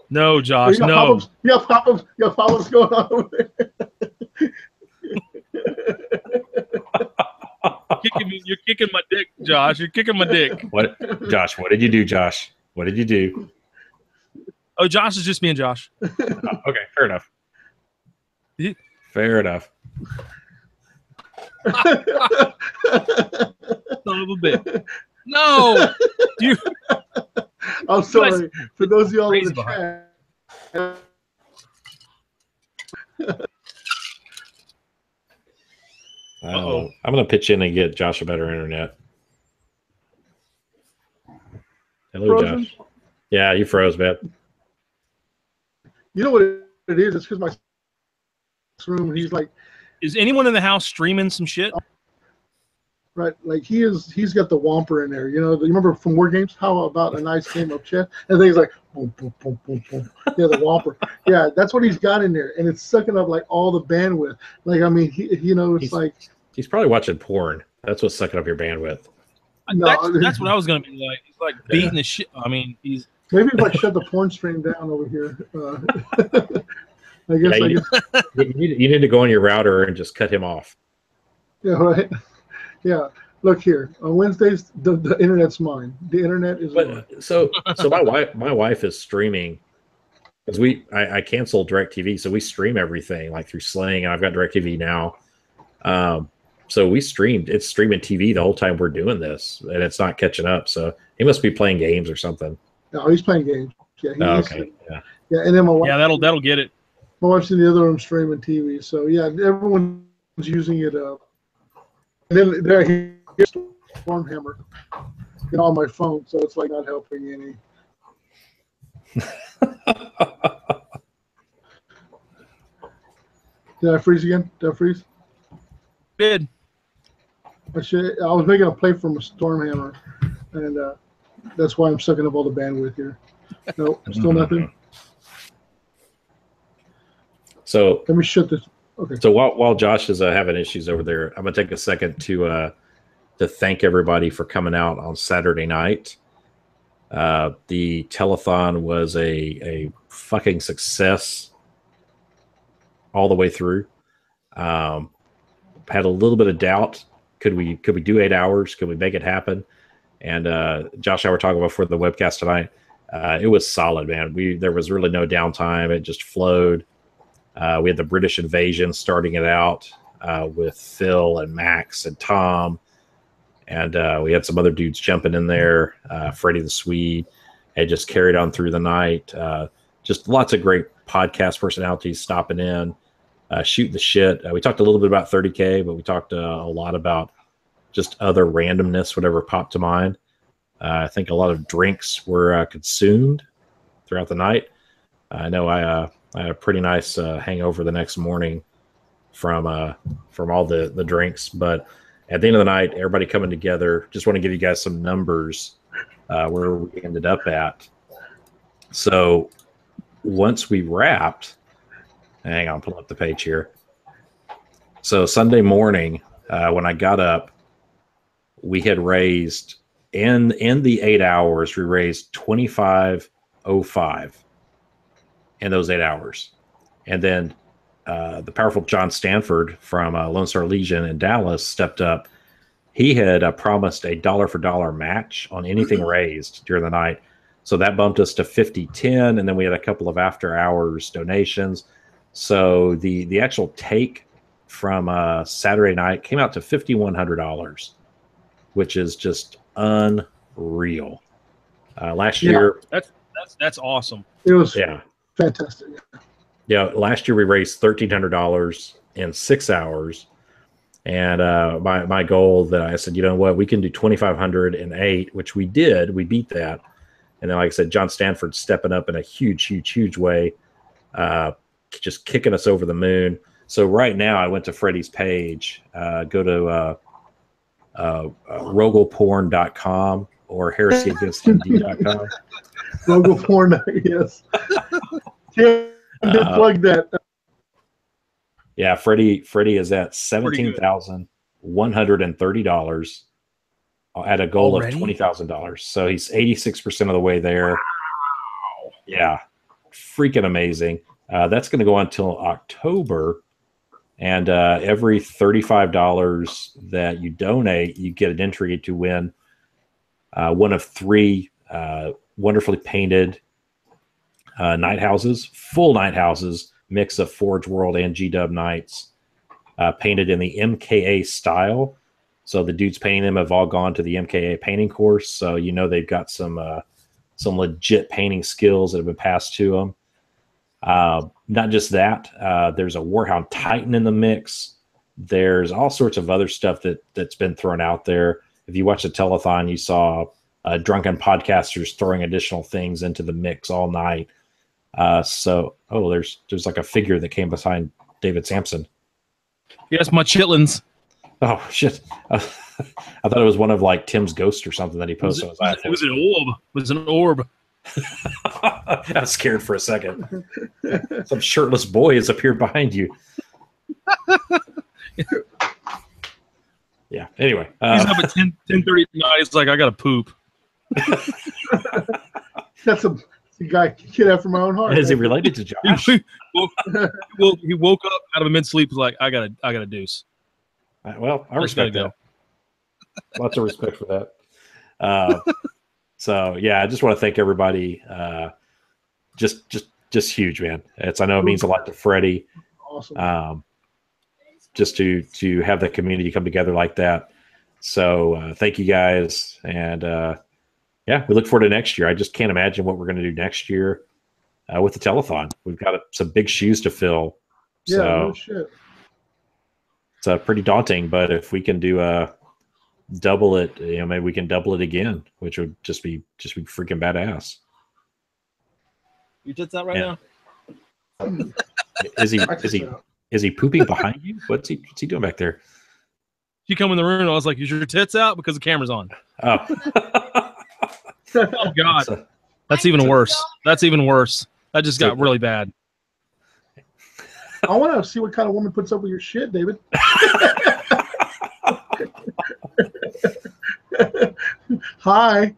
No, Josh, You got no. pop-ups. You got pop-ups going on over there. You're kicking my dick, Josh. You're kicking my dick. What, Josh? What did you do, Josh? What did you do? Oh, Josh is just me and Josh. Okay, fair enough. Fair enough. Son of a bitch. No. You. I'm sorry. For those of y'all in the chat. I'm going to pitch in and get Josh a better internet. Hello, Frozen? Josh. Yeah, you froze, man. You know what it is? It's because my room. He's like, is anyone in the house streaming some shit? Right, like he's got the Whomper in there. You know, you remember from War Games? How about a nice game of chess? And then he's like, boom, boom, boom, boom, boom. Yeah, the Whomper. Yeah, that's what he's got in there, and it's sucking up like all the bandwidth. Like, I mean, he's probably watching porn. That's what's sucking up your bandwidth. No, that's what I was gonna be like. He's like beating the shit. I mean, he's maybe if I shut the porn stream down over here. I guess you need to go on your router and just cut him off. Yeah, right. Yeah, look here. On Wednesdays, the internet's mine. The internet is mine. So my wife is streaming because I canceled DirecTV, so we stream everything like through Sling, and I've got DirecTV now. So it's streaming TV the whole time we're doing this, and it's not catching up. So he must be playing games or something. No, he's playing games. Yeah. Okay. Yeah, and then my wife. Yeah, that'll get it. My wife's in the other room streaming TV. So yeah, everyone's using it up. And then here's Stormhammer on my phone, so it's like not helping any. Did I freeze again? Did I freeze? Did. I was making a play from a Stormhammer, and that's why I'm sucking up all the bandwidth here. No, still nothing. So let me shut this. Okay. So while Josh is having issues over there, I'm gonna take a second to thank everybody for coming out on Saturday night. The telethon was a fucking success all the way through. Had a little bit of doubt. Could we do 8 hours? Could we make it happen? And Josh and I were talking about before the webcast tonight. It was solid, man. There was really no downtime. It just flowed. We had the British invasion starting it out with Phil and Max and Tom. And we had some other dudes jumping in there. Freddie the Swede. It just carried on through the night. Just lots of great podcast personalities stopping in, shooting the shit. We talked a little bit about 30K, but we talked a lot about just other randomness, whatever popped to mind. I think a lot of drinks were consumed throughout the night. I know I had a pretty nice hangover the next morning from all the drinks. But at the end of the night, everybody coming together. Just want to give you guys some numbers where we ended up at. So once we wrapped, hang on, pull up the page here. So Sunday morning, when I got up, we had raised in the 8 hours, we raised $25.05 in those 8 hours. And then the powerful John Stanford from Lone Star Legion in Dallas stepped up. He had promised a dollar for dollar match on anything raised during the night. So that bumped us to 50-10, and then we had a couple of after hours donations. So the actual take from Saturday night came out to $5,100, which is just unreal. Last year, that's awesome. It was fantastic. Yeah, last year we raised $1,300 in 6 hours, and my goal that I said, you know what, we can do 2,500 in 8, which we did. We beat that. And then, like I said, John Stanford stepping up in a huge way, just kicking us over the moon. So right now, I went to Freddie's page. Go to rogelporn.com or heresyagainstmd.com. Logo porn, yes. Tim did plug that. Yeah, Freddie is at $17,130 at a goal Already? of $20,000. So he's 86% of the way there. Wow. Yeah, freaking amazing. That's going to go on until October. And every $35 that you donate, you get an entry to win one of 3 wonderfully painted night houses, full night houses, mix of Forge World and G-Dub nights, painted in the MKA style. So the dudes painting them have all gone to the MKA painting course. So they've got some legit painting skills that have been passed to them. Not just that, there's a Warhound Titan in the mix. There's all sorts of other stuff that's been thrown out there. If you watch the telethon, you saw drunken podcasters throwing additional things into the mix all night. There's like a figure that came behind David Sampson. Yes, my chitlins. Oh shit! I thought it was one of like Tim's ghost or something that he posted on his iPhone. It was an orb. It was an orb. I was scared for a second. Some shirtless boy has appeared behind you. Yeah. Anyway, he's up at 10:30 tonight. It's like I gotta poop. That's a kid after my own heart. Is he related to Josh? He woke up out of a mid sleep. Was like, I gotta deuce. Well, I respect that. Lots of respect for that. So yeah, I just want to thank everybody. Just huge, man. I know it means a lot to Freddie. Awesome. Just to have the community come together like that. So thank you guys, and yeah, we look forward to next year. I just can't imagine what we're going to do next year with the telethon. We've got some big shoes to fill. Yeah, so no shit. It's pretty daunting, but if we can do double it, maybe we can double it again, which would just be freaking badass. You did that right now? Is he pooping behind you? What's he doing back there? You come in the room and I was like, "Is your tits out?" Because the camera's on. Oh, oh God, that's even worse. That's even worse. That just got really bad. I want to see what kind of woman puts up with your shit, David. Hi.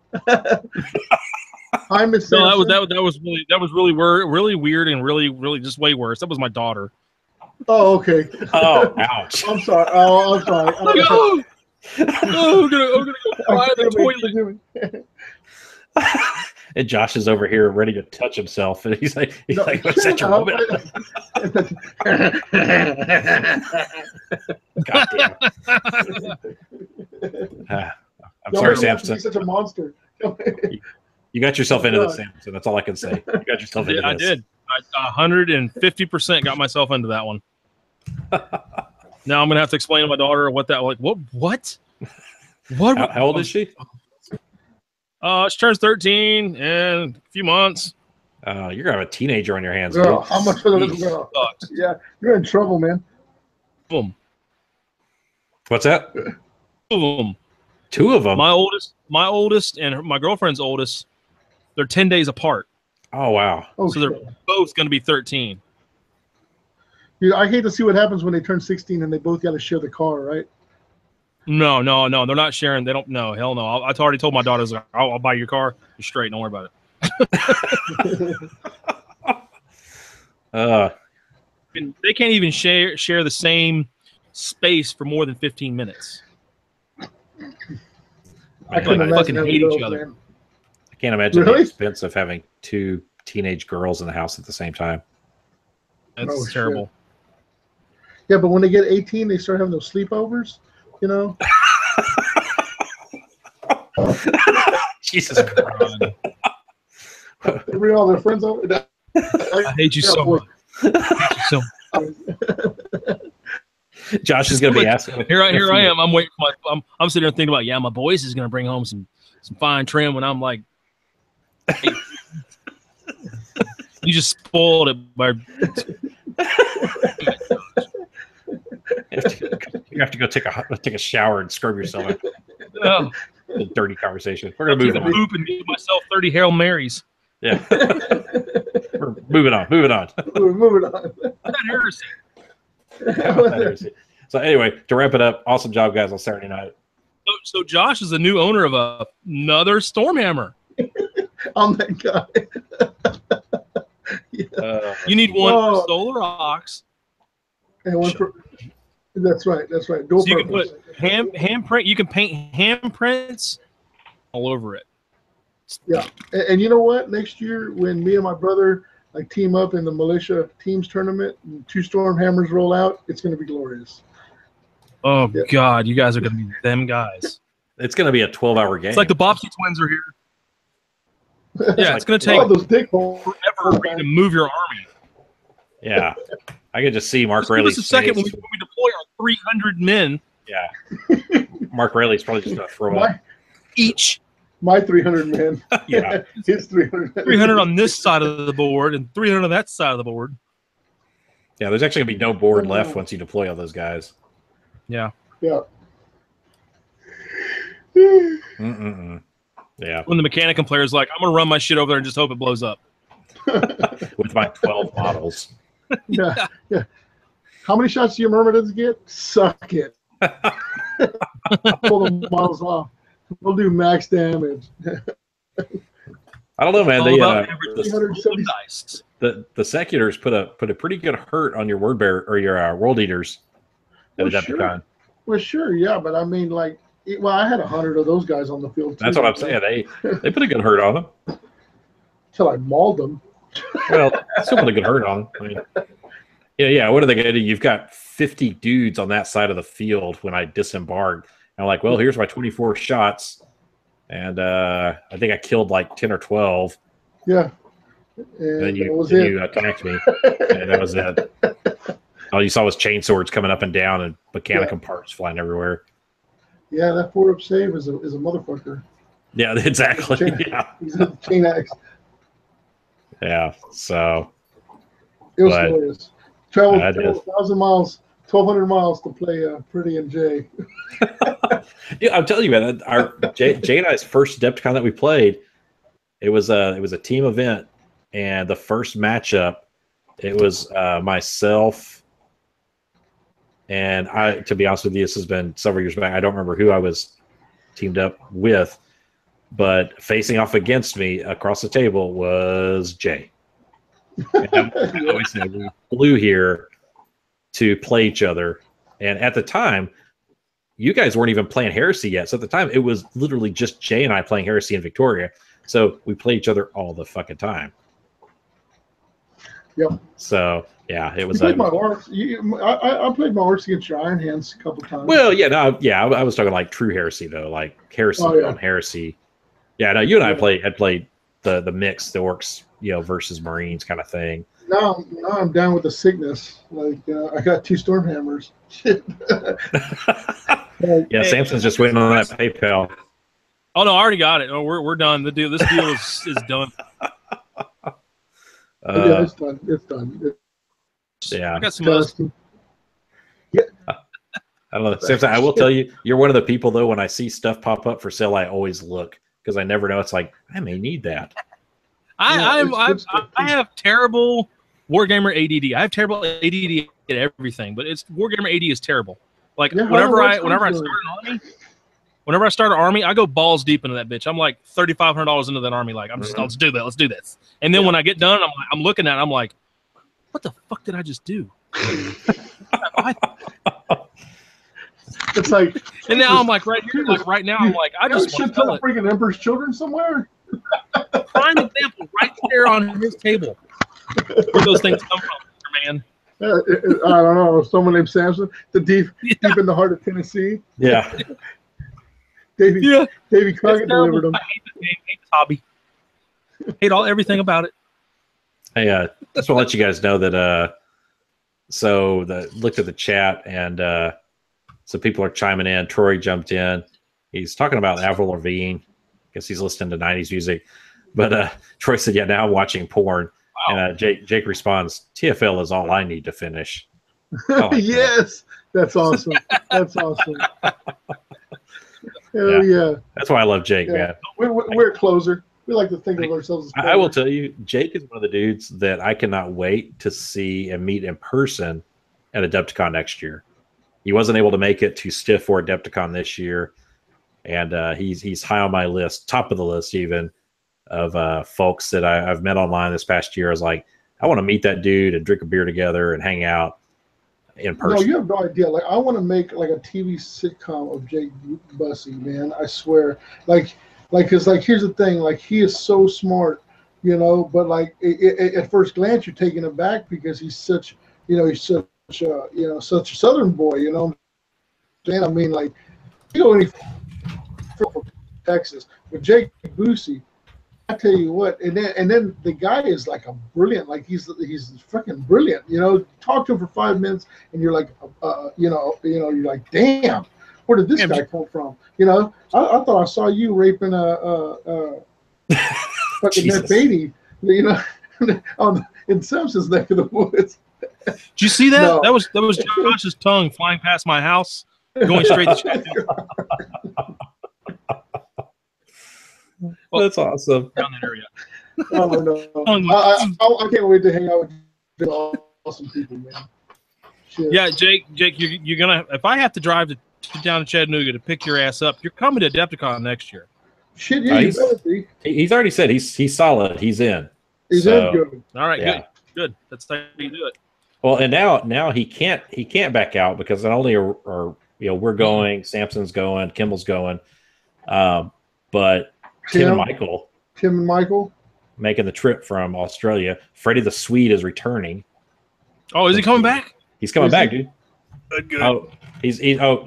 Hi, Miss. No, that was really weird and really just way worse. That was my daughter. Oh, okay. Oh, ouch. I'm sorry. Oh, I'm sorry. Oh, I'm gonna go cry in the toilet. And Josh is over here ready to touch himself, and he's like, "What's that, your woman?" God damn. I'm sorry, Samson. Such a monster. You got yourself into this, Samson. That's all I can say. You got yourself into this. I did. I 150% got myself into that one. Now I'm gonna have to explain to my daughter what that like. What? How old is she? She turns 13 in a few months. You're gonna have a teenager on your hands. Girl, how much for the little girl? Yeah, you're in trouble, man. Boom. What's that? 2 of them. 2 of them. My oldest, and my girlfriend's oldest. They're 10 days apart. Oh wow! Oh, so they're both going to be 13. Dude, I hate to see what happens when they turn 16 and they both got to share the car, right? No, they're not sharing. They don't. No, hell no. I already told my daughters, I'll buy your car. You're straight. Don't worry about it. They can't even share the same space for more than 15 minutes. I couldn't fucking hate each other. Man. I can't imagine the expense of having 2 teenage girls in the house at the same time. That's terrible. Shit. Yeah, but when they get 18, they start having those sleepovers, you know? Jesus Christ. They bring all their friends over. I hate you so much. Josh is going to be asking. Here I am. I'm waiting for I'm sitting there thinking about, my voice is going to bring home some fine trim when I'm like, hey. You just spoiled it by. You have to go take a shower and scrub yourself. Oh, a dirty conversation. We're gonna move on. Poop and give myself 30 Hail Marys. Yeah. We're moving on. Moving on. We're moving on. That heresy. So anyway, to wrap it up, awesome job, guys, on Saturday night. So Josh is the new owner of another Stormhammer. I'm that guy. You need one for Solar Ox. And one for, that's right. That's right. Dual So you can purpose. put handprint. You can paint handprints all over it. Yeah, and you know what? Next year, when me and my brother like team up in the militia teams tournament, and 2 Stormhammers roll out, it's going to be glorious. Oh God, you guys are gonna be them guys. It's gonna be a 12-hour game. It's like the Bopsy twins are here. Yeah, it's gonna take all those dick holes. forever for you to move your army. Yeah, I can just see Mark Just give Rayleigh's us a second face. when we deploy our 300 men Yeah, Mark Rayleigh's probably just gonna throw up. each. My 300 men. Yeah, His 300. 300 on this side of the board and 300 on that side of the board. yeah. There's actually gonna be no board left once you deploy all those guys. Yeah. Yeah. Mm-mm-mm. Yeah, When the mechanic and player's like, I'm gonna run my shit over there and just hope it blows up. with my 12 models. Yeah. Yeah. How many shots do your myrmidons get? Suck it. Pull the models off. We'll do max damage. I don't know, man. All They about average roll of dice. the seculars put a pretty good hurt on your word bearer or your world eaters at Adepticon. Well, sure, yeah, but I mean, like, I had 100 of those guys on the field. That's what I'm saying. They put a good hurt on them. Until I mauled them. Well, still put a good hurt on them. I mean, yeah. What are they going to do? You've got 50 dudes on that side of the field when I disembarked. And I'm like, well, here's my 24 shots, and I think I killed like 10 or 12. Yeah. And then you attacked me, and that was it. All you saw was chainswords coming up and down and mechanicum parts flying everywhere. Yeah, that 4-up save is a motherfucker. Yeah, exactly. He's a chain axe. Yeah, so it was glorious. Traveled 1,000 miles, 1,200 miles to play Pretty and Jay. Yeah, I'm telling you, man. Our Jay and I's first Adepticon that we played, it was a team event, and the first matchup, it was myself. And to be honest with you, this has been several years back. I don't remember who I was teamed up with, but facing off against me across the table was Jay. And we always said we flew here to play each other. And at the time, you guys weren't even playing Heresy yet. So at the time, it was literally just Jay and I playing Heresy in Victoria. So we played each other all the fucking time. Yep. So yeah, it was. I played my orcs against your Iron Hands a couple times. Well, I was talking like true Heresy though, like Heresy on Heresy. Yeah, no, you and I had played the mix, the orcs, versus Marines kind of thing. Now I'm down with the sickness. Like I got 2 Stormhammers. Yeah, Samson's just waiting on that PayPal. Oh no, I already got it. Oh, we're done. This deal is done. Yeah, it's done. It's done. Yeah, I got some others. Yeah. I don't know, Samson. I will tell you, you're one of the people though. When I see stuff pop up for sale, I always look because I never know. It's like I may need that. I have terrible Wargamer ADD. I have terrible ADD at everything, but Wargamer AD is terrible. Like whenever I start an army, I go balls deep into that bitch. I'm like $3,500 into that army. Like let's do that. Let's do this. And then when I get done, I'm looking at it. I'm like, what the fuck did I just do? It's like, and now I'm like right here, like right now, I'm like, I just want to tell it. Freaking Emperor's Children somewhere. Prime example, right there on his table. Where those things come from, man. I don't know. Someone named Samson, deep in the heart of Tennessee. Yeah. Davy Crockett delivered them. I hate this hobby. Hate everything about it. Hey, just want to let you guys know that. Looked at the chat and so people are chiming in. Troy jumped in. He's talking about Avril Lavigne. Guess he's listening to 90s music. But Troy said, "Yeah, now I'm watching porn." Wow. And Jake responds, "TFL is all I need to finish." Like yes, that's awesome. That's awesome. Hell yeah. That's why I love Jake, Yeah. man. We're a closer. We like to think of ourselves as closers. I will tell you, Jake is one of the dudes that I cannot wait to see and meet in person at Adepticon next year. He wasn't able to make it to Stiff or Adepticon this year, and he's high on my list, top of the list even, of folks that I've met online this past year. I was like, I want to meet that dude and drink a beer together and hang out in person. No, you have no idea. Like, I want to make like a TV sitcom of Jake Bussey, man. I swear. Cause here's the thing. Like, he is so smart, you know. But like, at first glance, you're taken aback because he's such, such a Southern boy, you know. And I mean, like, you know, when he from Texas, but Jake Bussey, I tell you what, and then the guy is like a brilliant, like he's freaking brilliant, you know. Talk to him for 5 minutes, and you're like, you're like, damn, where did this guy come from? You know, I thought I saw you raping fucking Ned Beatty, you know, in Simpson's neck of the woods. Did you see that? No. That was Josh's tongue flying past my house, going straight to Chattanooga. That's awesome. Down that area. Oh no, I can't wait to hang out with awesome people, man. Shit. Yeah, Jake, you're gonna. If I have to drive down to Chattanooga to pick your ass up, you're coming to Adepticon next year. Shit, yeah, you better be. He's already said he's solid. He's in. He's in good. All right, yeah. good. That's how you do it. Well, and now he can't back out because not only are we're going, Samson's going, Kimball's going, but Tim and Michael making the trip from Australia. Freddie the Swede is returning. Oh, is he coming back? He's coming back, dude. Good. Oh,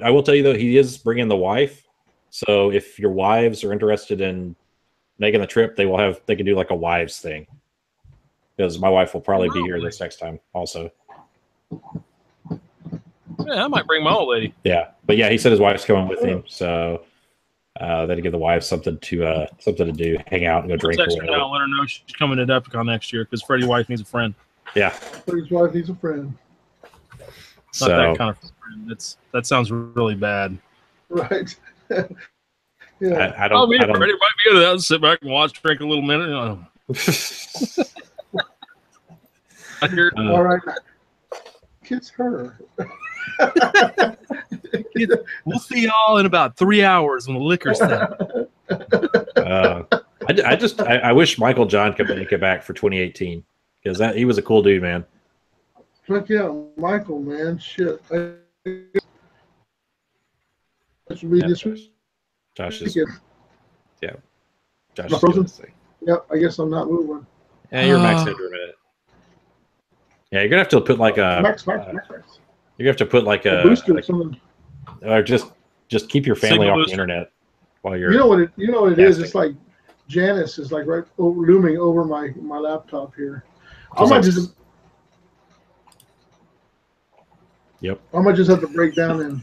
I will tell you though, he is bringing the wife. So if your wives are interested in making the trip, they can do like a wives thing. Because my wife will probably be here this next time also. Yeah, I might bring my old lady. Yeah, but yeah, he said his wife's coming with him, so that'd give the wife something to do, hang out and go drink. Text her now, let her know she's coming to Adepticon next year because Freddie's wife needs a friend. Yeah, Freddie's wife needs a friend. Not that kind of friend. That sounds really bad. Right. yeah, I don't. Freddie might be able to sit back and watch, drink a little minute. All right, kiss her. We'll see y'all in about 3 hours when the liquor's done. I wish Michael John could make it back for 2018 because he was a cool dude, man. Fuck yeah, Michael, man, shit. Josh is. Yeah, Josh is frozen? thing. Yep, I guess I'm not moving. Yeah, you're max head for a minute. Yeah, you're gonna have to put like a. Max. You're gonna have to put like a booster, or just keep your family Signal off booster. the internet while you're. You know what it is? casting. It's like Janice is like looming over my laptop here. I Just might like- just. Yep. I might just have to break down and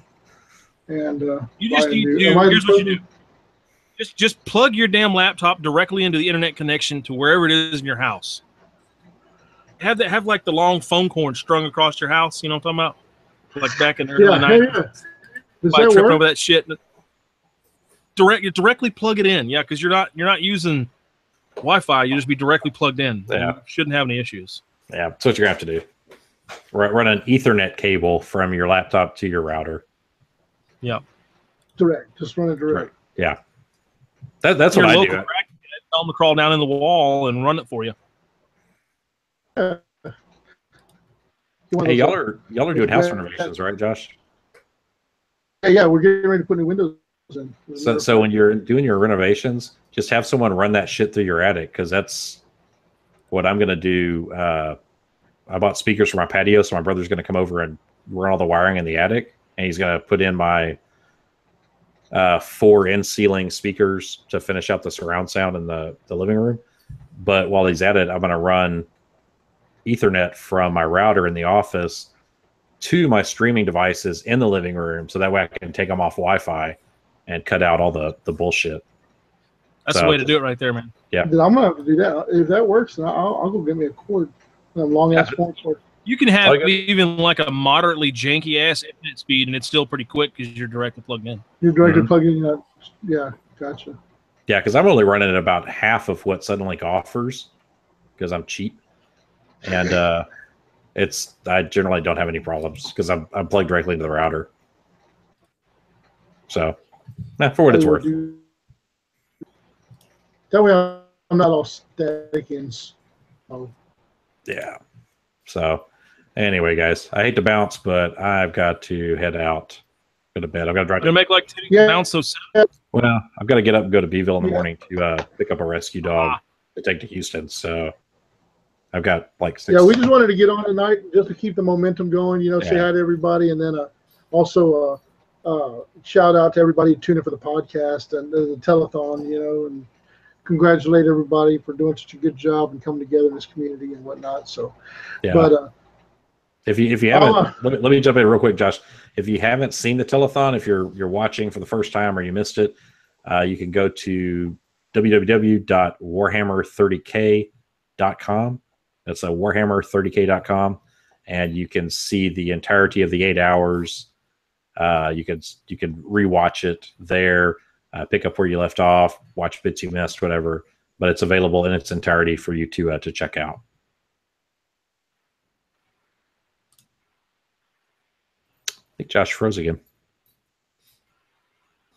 Here's what you do. Just plug your damn laptop directly into the internet connection to wherever it is in your house. Have like the long phone cord strung across your house. You know what I'm talking about? Like back in the early 90s. Yeah. Does By that tripping work? over that shit. Directly plug it in. Yeah, because you're not using Wi-Fi. You just be directly plugged in. Yeah. You shouldn't have any issues. Yeah, that's what you're gonna have to do. Run an Ethernet cable from your laptop to your router. Yeah. Direct. Just run it direct. Yeah. That's Your what I local do. crack, tell them to crawl down in the wall and run it for you. Hey, y'all are doing house renovations, right, Josh? Yeah, we're getting ready to put new windows in. So when you're doing your renovations, just have someone run that shit through your attic because that's what I'm gonna do. I bought speakers for my patio, so my brother's gonna come over and run all the wiring in the attic, and he's gonna put in my 4 in-ceiling speakers to finish out the surround sound in the living room. But while he's at it, I'm gonna run Ethernet from my router in the office to my streaming devices in the living room, so that way I can take them off Wi-Fi and cut out all the bullshit. That's the way to do it right there, man. Yeah. Then I'm gonna have to do that. If that works, then I'll go get me a cord, a long ass phone cord. You can have I got- even like a moderately janky ass internet speed, and it's still pretty quick because you're directly plugged in. You're directly Mhm. plugging in. Yeah, gotcha. Yeah, because I'm only running at about half of what Suddenlink offers because I'm cheap, and I generally don't have any problems because I'm plugged directly into the router. So, for what it's I will worth. That way I'm not all static and slow. Yeah. So, anyway, guys, I hate to bounce, but I've got to head out, go to bed. I've got to drive. Gonna make like 10 Yeah. bounce so soon. Well, I've got to get up and go to Beeville in the Yeah. morning to pick up a rescue dog to take to Houston. So, I've got like 6. Yeah, we just wanted to get on tonight just to keep the momentum going. Say Yeah. hi to everybody, and then also shout out to everybody who tuned in for the podcast and the telethon. And congratulate everybody for doing such a good job and coming together in this community and whatnot. So, Yeah. but if you haven't, let me jump in real quick, Josh. If you haven't seen the telethon, if you're watching for the first time or you missed it, you can go to www.warhammer30k.com. That's a warhammer30k.com, and you can see the entirety of the 8 hours. You can rewatch it there, pick up where you left off, watch bits you missed, whatever. But it's available in its entirety for you to check out. I think Josh froze again.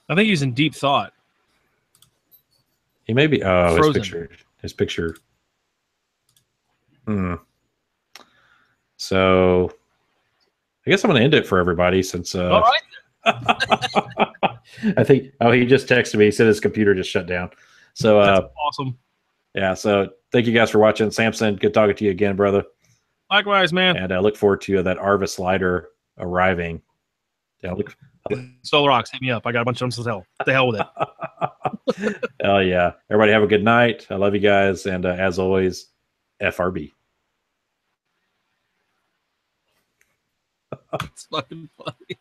I think he's in deep thought. He may be. Oh, Frozen. His picture. So, I guess I'm going to end it for everybody since. All right. I think. Oh, he just texted me. He said his computer just shut down. So, That's awesome. Yeah. So, thank you guys for watching. Samson, good talking to you again, brother. Likewise, man. And I look forward to that Arvis lighter arriving. Yeah, Solar Rocks, hit me up. I got a bunch of them to sell. The hell with it. Hell yeah. Everybody have a good night. I love you guys. And as always, FRB. It's fucking funny.